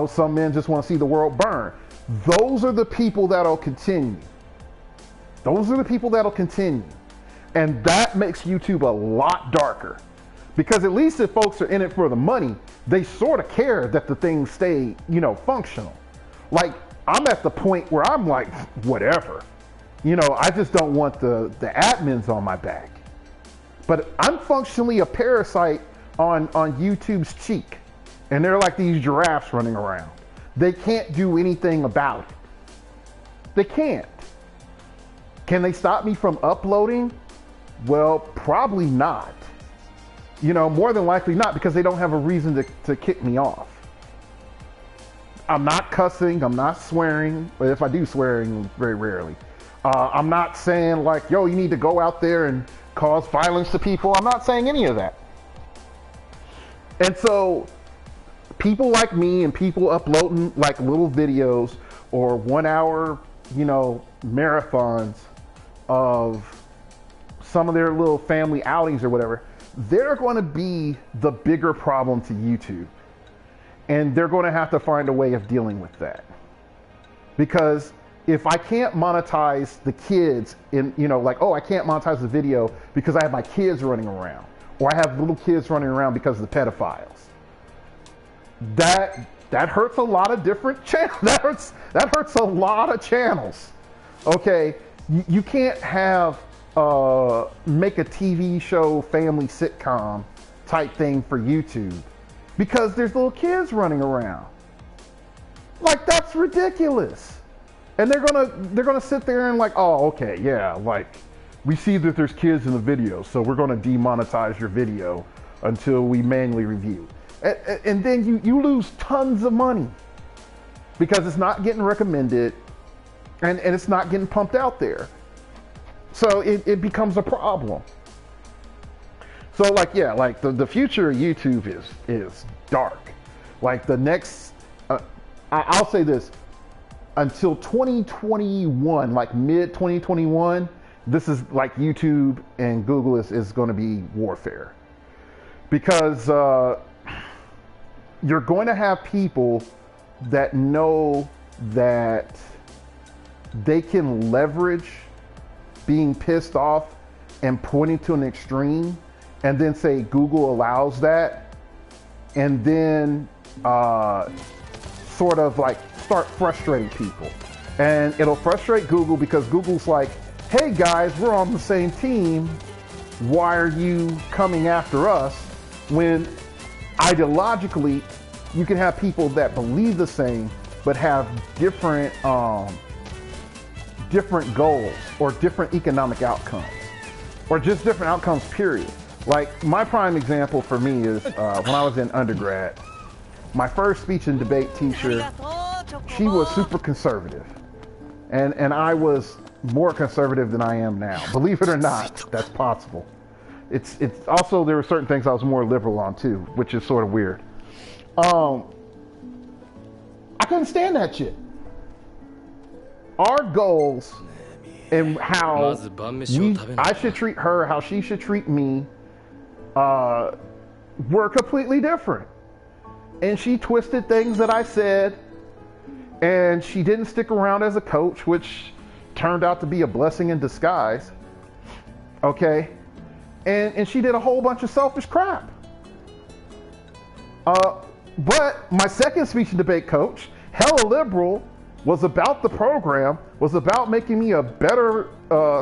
some men just want to see the world burn. Those are the people that'll continue. Those are the people that'll continue. And that makes YouTube a lot darker. Because at least if folks are in it for the money, they sort of care that the things stay, functional. Like, I'm at the point where I'm like, whatever. I just don't want the admins on my back. But I'm functionally a parasite on YouTube's cheek. And they're like these giraffes running around. They can't do anything about it. They can't. Can they stop me from uploading? Well, probably not. More than likely not, because they don't have a reason to kick me off. I'm not cussing, I'm not swearing, but if I do swearing, very rarely. I'm not saying like, yo, you need to go out there and cause violence to people. I'm not saying any of that. And so people like me and people uploading like little videos or 1 hour, marathons of some of their little family outings or whatever, they're going to be the bigger problem to YouTube. And they're going to have to find a way of dealing with that. Because if I can't monetize the kids I can't monetize the video because I have my kids running around, or I have little kids running around because of the pedophiles. That hurts a lot of different channels. That hurts a lot of channels. Okay, you can't have make a TV show, family sitcom type thing for YouTube because there's little kids running around. Like, that's ridiculous. And they're gonna sit there and like, oh, okay, yeah, like we see that there's kids in the video, so we're gonna demonetize your video until we manually review. And then you lose tons of money because it's not getting recommended and it's not getting pumped out there. So it becomes a problem. So like, yeah, like the future of YouTube is dark. Like the next, I'll say this, until 2021, like mid 2021, this is like YouTube and Google is going to be warfare. Because you're going to have people that know that they can leverage being pissed off and pointing to an extreme and then say Google allows that, and then sort of like start frustrating people. And it'll frustrate Google because Google's like, hey guys, we're on the same team. Why are you coming after us? When ideologically, you can have people that believe the same, but have different goals or different economic outcomes, or just different outcomes, period. Like my prime example for me is when I was in undergrad, my first speech and debate teacher, she was super conservative. And I was more conservative than I am now. Believe it or not, that's possible. It's also, there were certain things I was more liberal on too, which is sort of weird. I couldn't stand that shit. Our goals and how I should treat her, how she should treat me, were completely different. And she twisted things that I said, and she didn't stick around as a coach, which turned out to be a blessing in disguise. Okay? And she did a whole bunch of selfish crap. But my second speech and debate coach, hella liberal, was about the program, was about making me a better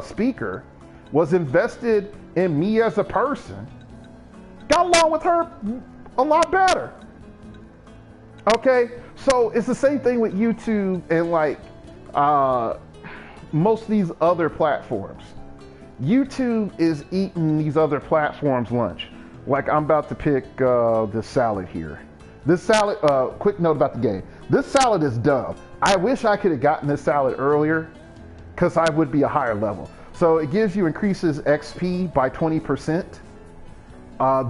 speaker, was invested in me as a person, got along with her a lot better. Okay, so it's the same thing with YouTube and like most of these other platforms. YouTube is eating these other platforms' lunch. Like I'm about to pick this salad here. This salad, quick note about the game. This salad is dumb. I wish I could have gotten this salad earlier because I would be a higher level. So it gives you increases XP by 20%.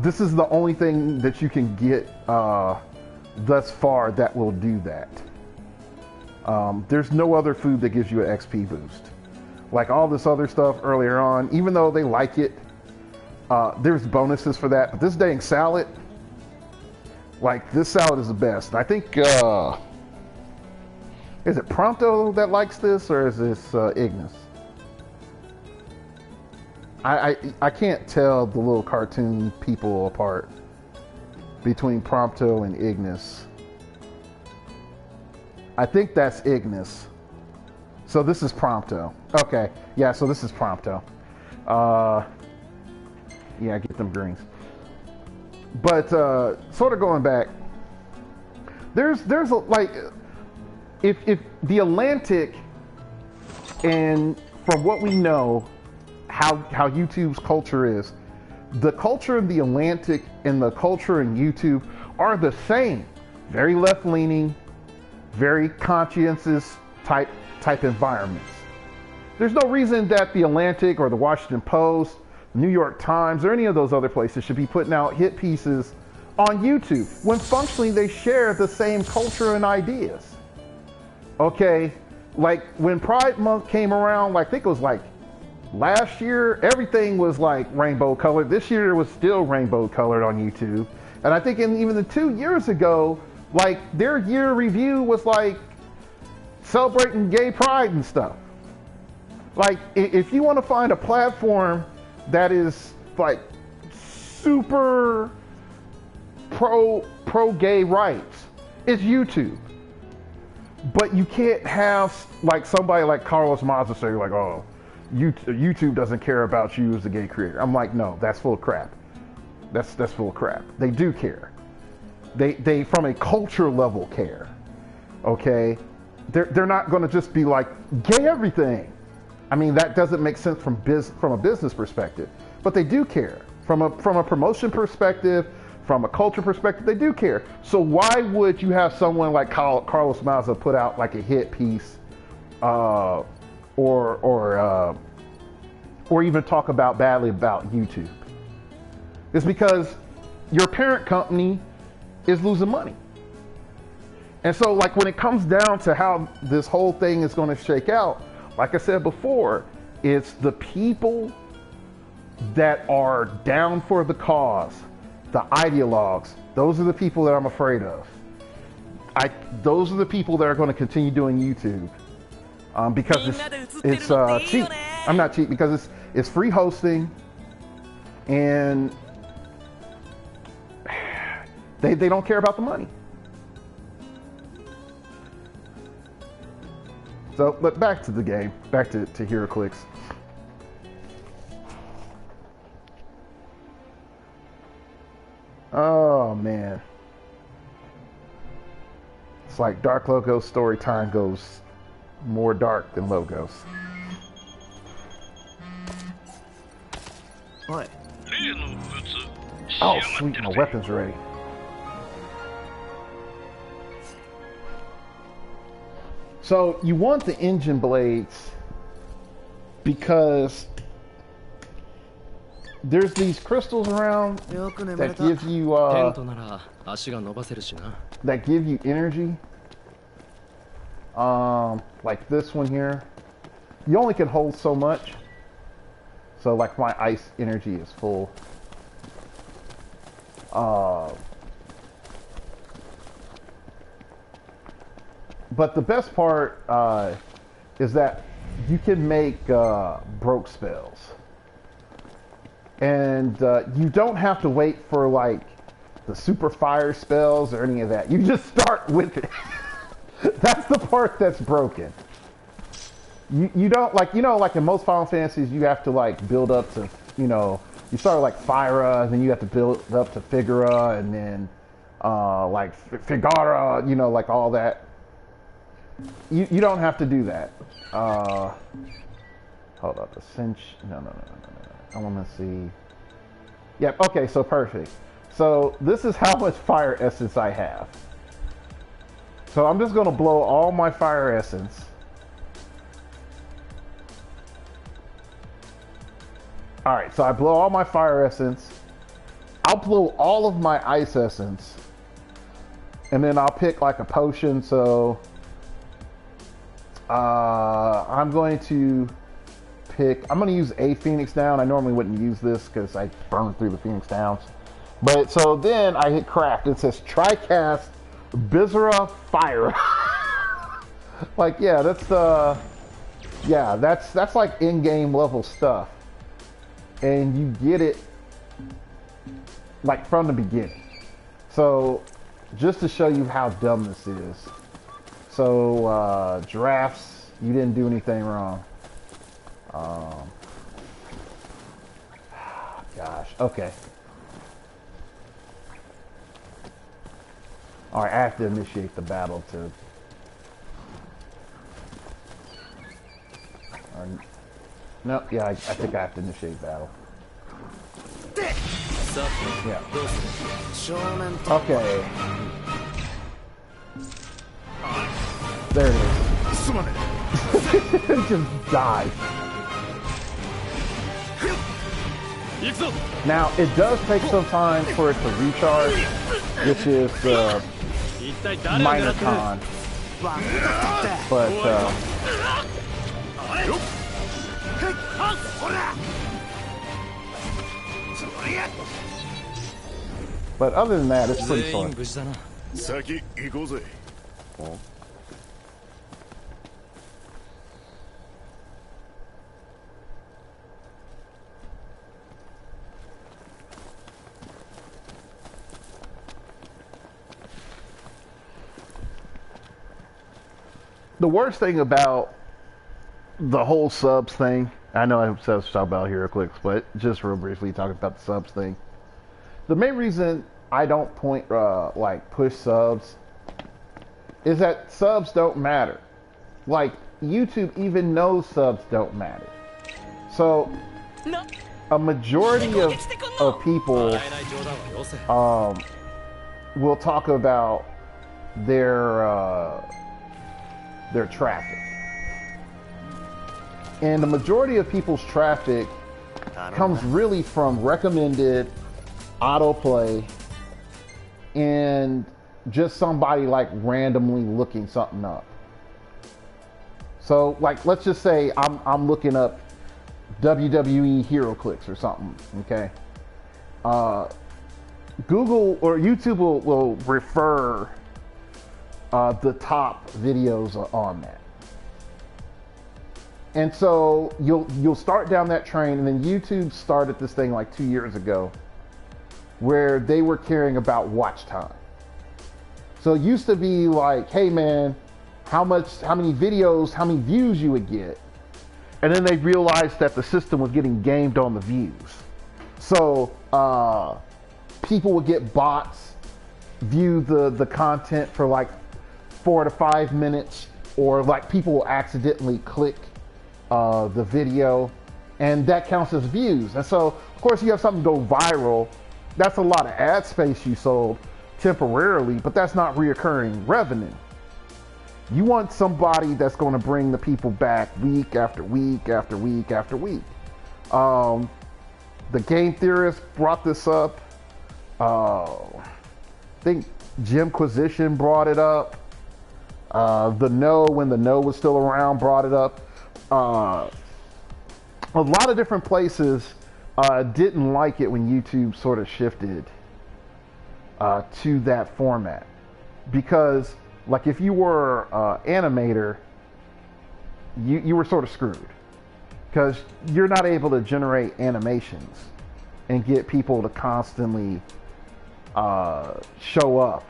This is the only thing that you can get thus far that will do that. There's no other food that gives you an XP boost. Like all this other stuff earlier on, even though they like it, there's bonuses for that. But this dang salad, like this salad is the best. I think, is it Prompto that likes this or is this Ignis? I can't tell the little cartoon people apart between Prompto and Ignis. I think that's Ignis. So this is Prompto. Okay, yeah, so this is Prompto. Yeah, get them greens. But sort of going back, there's a, like, if the Atlantic, and from what we know, how YouTube's culture is, the culture of the Atlantic and the culture in YouTube are the same. Very left-leaning, very conscientious type environments. There's no reason that the Atlantic or the Washington Post, New York Times, or any of those other places should be putting out hit pieces on YouTube when functionally they share the same culture and ideas. Okay, like when Pride Month came around, like I think it was like last year, everything was like rainbow colored. This year it was still rainbow colored on YouTube. And I think even the 2 years ago, like their year review was like celebrating gay pride and stuff. Like if you want to find a platform that is like super pro gay rights, it's YouTube. But you can't have like somebody like Carlos Mazza say like, oh, YouTube doesn't care about you as a gay creator. I'm like, no, that's full of crap. That's full of crap. They do care. They from a culture level care. Okay? they're not going to just be like gay everything. I mean, that doesn't make sense from a business perspective, but they do care from a promotion perspective, from a culture perspective. They do care. So why would you have someone like Carlos Maza put out like a hit piece, or even talk badly about YouTube? It's because your parent company is losing money. And so, like, when it comes down to how this whole thing is going to shake out, like I said before, it's the people that are down for the cause, the ideologues. Those are the people that I'm afraid of. Those are the people that are going to continue doing YouTube, because it's cheap. I'm not cheap because it's free hosting, and they don't care about the money. So, but back to the game, back to heroclix. Oh man, it's like Dark Logos story time goes more dark than Logos. Oi. Oh sweet, my weapon's ready. So you want the engine blades because there's these crystals around that give you energy. Like this one here. You only can hold so much. So like my ice energy is full. But the best part is that you can make broke spells. And you don't have to wait for like the super fire spells or any of that. You just start with it. That's the part that's broken. You don't like, like in most Final Fantasies, you have to like build up to, you start like Fyra, and then you have to build up to Figura, and then like Figara, like all that. You don't have to do that. Hold up, the cinch. No. I want to see. Yep. Okay. So perfect. So this is how much fire essence I have. So I'm just gonna blow all my fire essence. All right. So I blow all my fire essence. I'll blow all of my ice essence, and then I'll pick like a potion. So I'm going to use a Phoenix Down. I normally wouldn't use this because I burn through the Phoenix Downs. But so then I hit craft. It says try cast Bizarra Fire. Like, yeah, that's like in-game level stuff. And you get it like from the beginning. So just to show you how dumb this is. So drafts, you didn't do anything wrong. Gosh, okay. All right, I have to initiate the battle to. No, yeah, I think I have to initiate battle. Yeah. Okay. There it is. It just died. Now, it does take some time for it to recharge, which is the minor con. But other than that, it's pretty fun. The worst thing about the whole subs thing, I know I said talk about heroclix, but just real briefly talking about the subs thing. The main reason I don't push subs is that subs don't matter. like YouTube even knows subs don't matter. So a majority of people will talk about their traffic. And the majority of people's traffic comes really from recommended, autoplay, and just somebody like randomly looking something up. So like, let's just say I'm looking up WWE heroclix or something, okay? Google or YouTube will refer the top videos on that. And so you'll start down that train, and then YouTube started this thing like 2 years ago where they were caring about watch time. So it used to be like, hey man, how many videos, how many views you would get. And then they realized that the system was getting gamed on the views. So people would get bots, view the content for like 4 to 5 minutes, or like people will accidentally click the video, and that counts as views. And so of course you have something go viral, that's a lot of ad space you sold temporarily, but that's not reoccurring revenue. You want somebody that's going to bring the people back week after week after week after week. The Game Theorist brought this up. I think Jimquisition brought it up. The No, when the No was still around, brought it up. A lot of different places didn't like it when YouTube sort of shifted to that format, because like if you were animator, you were sort of screwed, because you're not able to generate animations and get people to constantly show up.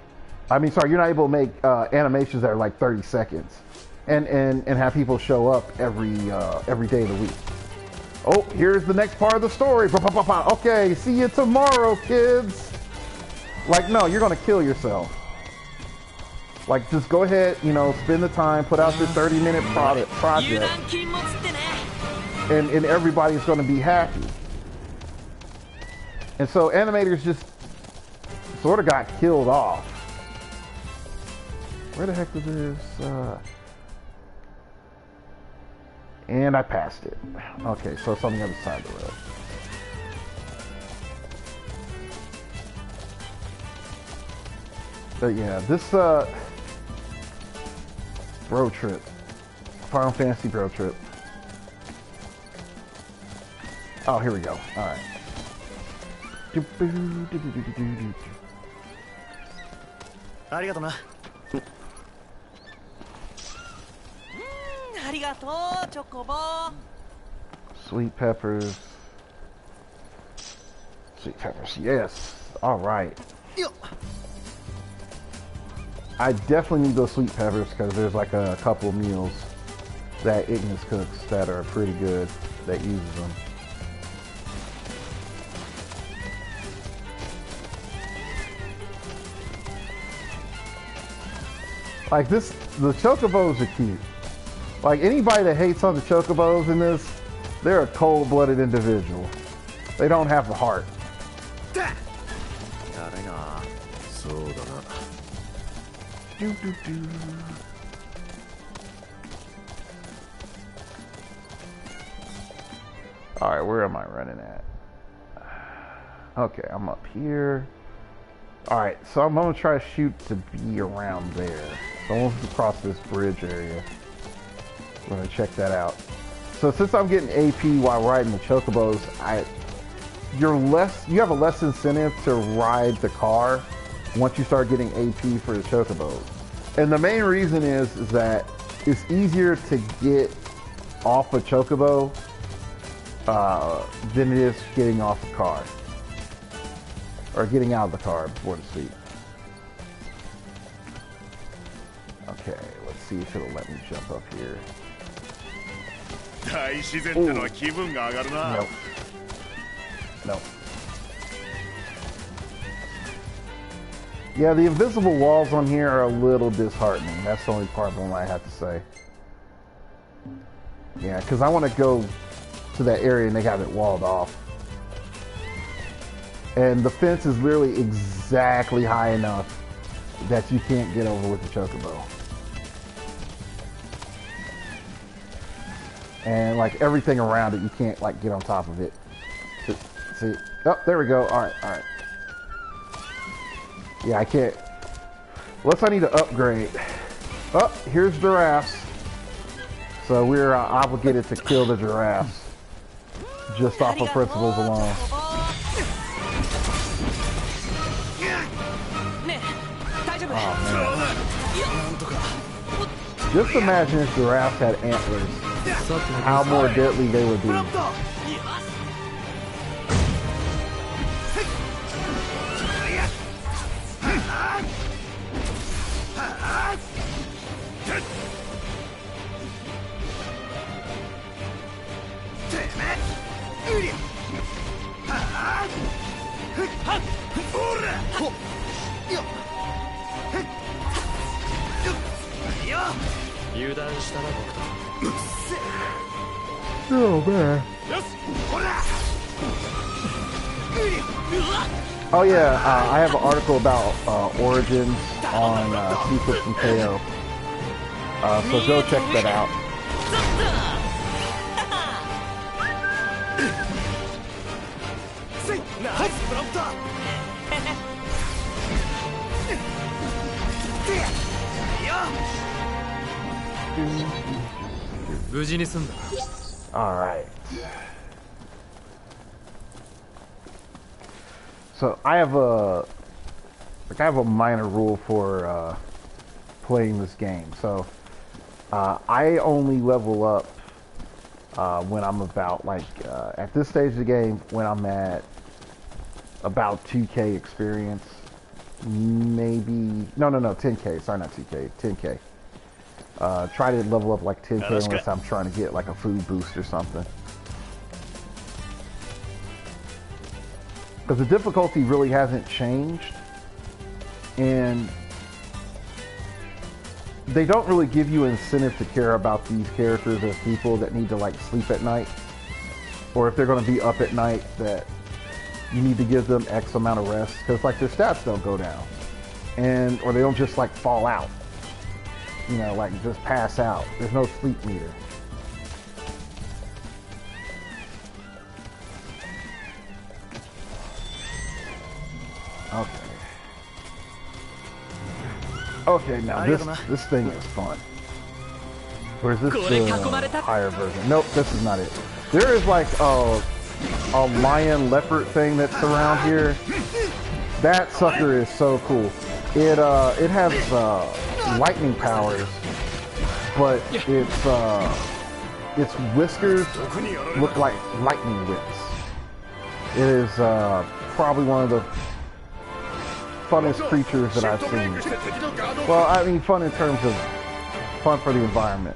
I mean, sorry, you're not able to make animations that are like 30 seconds and have people show up every day of the week. Oh, here's the next part of the story. Okay, see you tomorrow, kids. Like, no, you're gonna kill yourself. Like, just go ahead, you know, spend the time, put out this 30-minute project, and everybody's gonna be happy. And so animators just sort of got killed off. Where the heck is this? And I passed it. Okay, so it's on the other side of the road. But yeah, this bro trip, Final Fantasy bro trip. Oh, here we go. All right. Sweet peppers. Sweet peppers, yes. All right. I definitely need those sweet peppers because there's like a couple of meals that Ignis cooks that are pretty good that uses them. Like this, the chocobos are cute. Like anybody that hates on the chocobos in this, they're a cold-blooded individual. They don't have the heart. Alright, where am I running at? Okay, I'm up here. Alright, so I'm gonna try to shoot to be around there. So I'm gonna cross this bridge area. I'm gonna check that out. So since I'm getting AP while riding the chocobos, you have a less incentive to ride the car once you start getting AP for the chocobos. And the main reason is that it's easier to get off a chocobo than it is getting off a car. Or getting out of the car before the seat. Okay, let's see if it'll let me jump up here. Nope. Nope. Yeah, the invisible walls on here are a little disheartening. That's the only part of them I have to say. Yeah, because I want to go to that area and they have it walled off. And the fence is literally exactly high enough that you can't get over with the chocobo. And like everything around it, you can't like get on top of it. See? Oh, there we go. All right. Yeah, I can't. Unless I need to upgrade. Oh, here's giraffes. So we're obligated to kill the giraffes. Just off of principles alone. Oh, man. Just imagine if giraffes had antlers. How more deadly they would be. Oh man. Oh yeah, I have an article about Origins on Secrets and KO. So go check that out. Alright. So I have a minor rule for playing this game. So I only level up when I'm about at this stage of the game when I'm at about 2K experience. Maybe no 10K, sorry, not 2K, 10K. Try to level up like 10K unless I'm trying to get like a food boost or something. Because the difficulty really hasn't changed, and they don't really give you incentive to care about these characters as people that need to like sleep at night, or if they're going to be up at night, that you need to give them X amount of rest, because like their stats don't go down, and or they don't just like fall out, you know, like just pass out. There's no sleep meter. Okay, now this thing is fun. Or is this the higher version? Nope, this is not it. There is like a lion leopard thing that's around here. That sucker is so cool. It has lightning powers, but its whiskers look like lightning whips. It is probably one of the funnest creatures that I've seen. Well, I mean fun in terms of fun for the environment.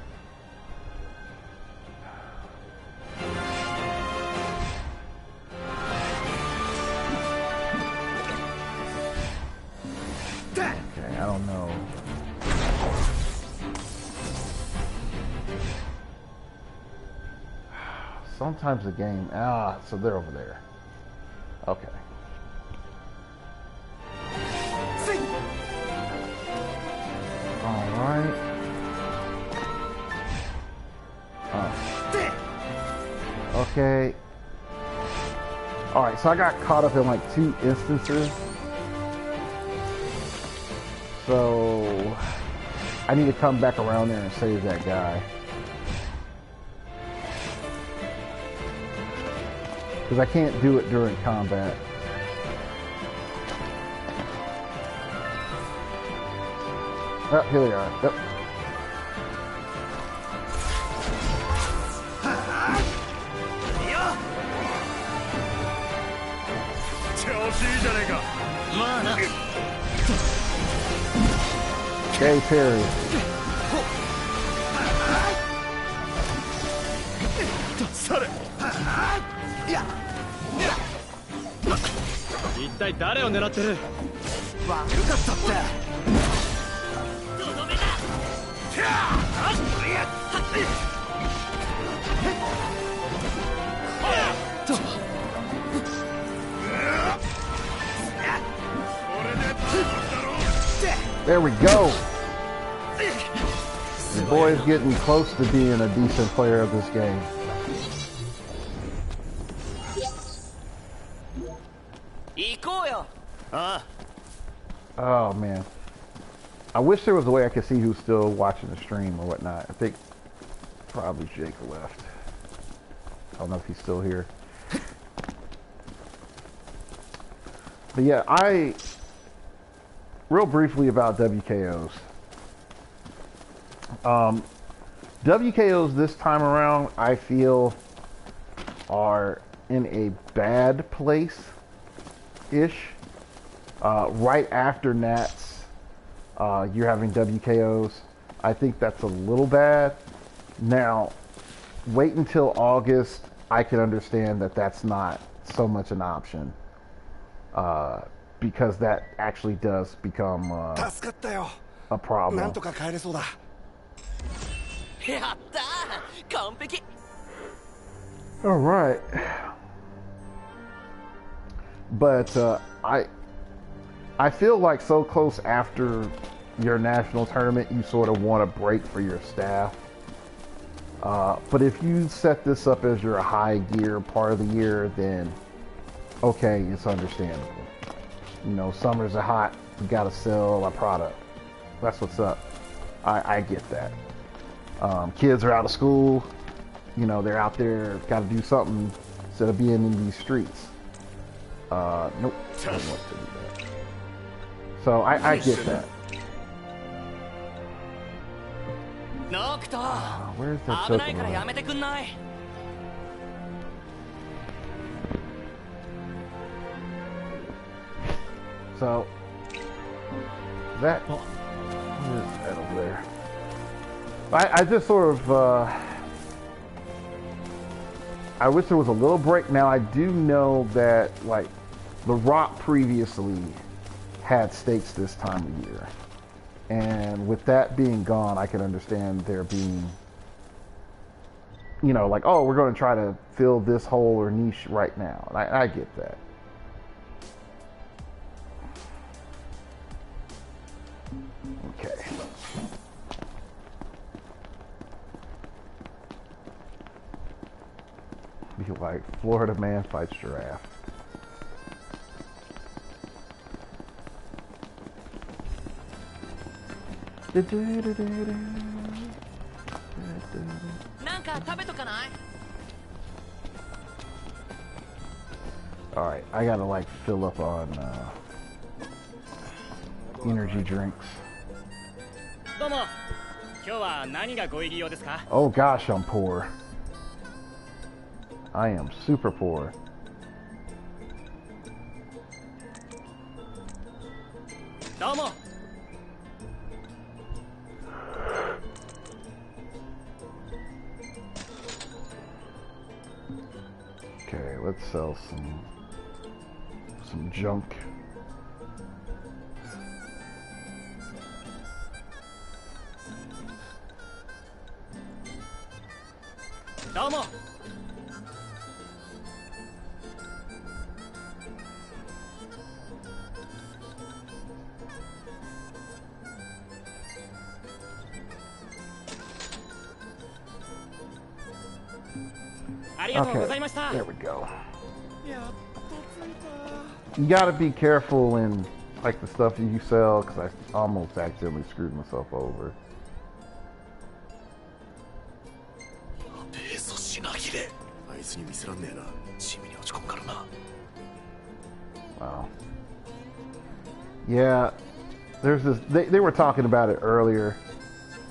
Okay, I don't know. Sometimes the game, so they're over there. Okay. Alright. Okay. Alright, so I got caught up in like 2 instances. So I need to come back around there and save that guy. Because I can't do it during combat. Oh, here they are. Yep. Okay, parry. There we go. The boy's getting close to being a decent player of this game. Oh man. I wish there was a way I could see who's still watching the stream or whatnot. I think probably Jake left. I don't know if he's still here. But yeah, real briefly about WKOs. WKOs this time around, I feel, are in a bad place-ish. Right after Nats, you're having WKOs. I think that's a little bad. Now, wait until August. I can understand that that's not so much an option. Because that actually does become a problem. All right. But I feel like so close after your national tournament, you sort of want a break for your staff. But if you set this up as your high gear part of the year, then okay, it's understandable. You know, summers are hot, we gotta sell a product. That's what's up. I get that. Kids are out of school, you know, they're out there, gotta do something instead of being in these streets. Nope, I don't want to do that. So I get that. Where's that token? So that, what is that over there? I just sort of I wish there was a little break. Now I do know that like The Rock previously had stakes this time of year, and with that being gone, I can understand there being, you know, like, oh, we're going to try to fill this hole or niche right now. And I get that. Okay. Be like Florida man fights giraffe. Alright, I gotta like fill up on energy drinks. Oh gosh, I'm poor. I am super poor. Okay, let's sell some junk. Okay, there we go. You gotta be careful in like the stuff you sell, because I almost accidentally screwed myself over. Wow. Yeah, there's this. They were talking about it earlier.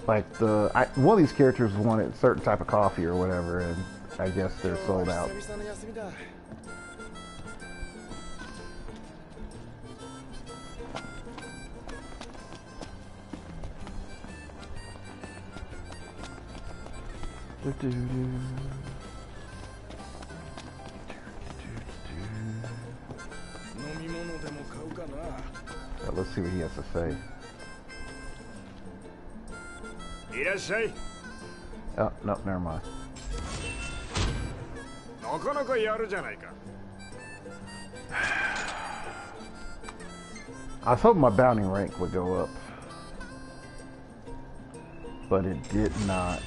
Like one of these characters wanted a certain type of coffee or whatever, and I guess they're sold out. Let's see what he has to say. Oh, no, never mind. I was hoping my bounty rank would go up. but it did not.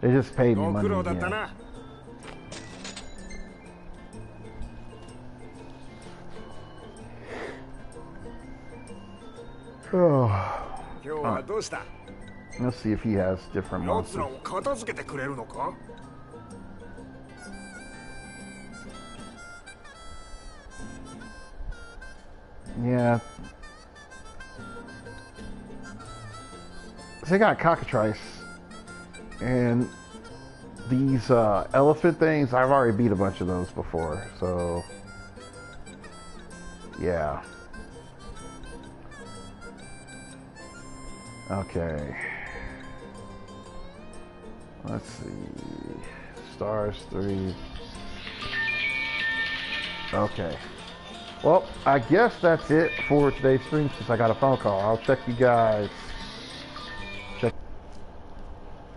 They just paid me money again. Oh. Let's see if he has different monsters. Yeah. They got cockatrice. And these elephant things, I've already beat a bunch of those before. So, yeah. Okay. Let's see. Stars 3. Okay. Well, I guess that's it for today's stream since I got a phone call. I'll check you guys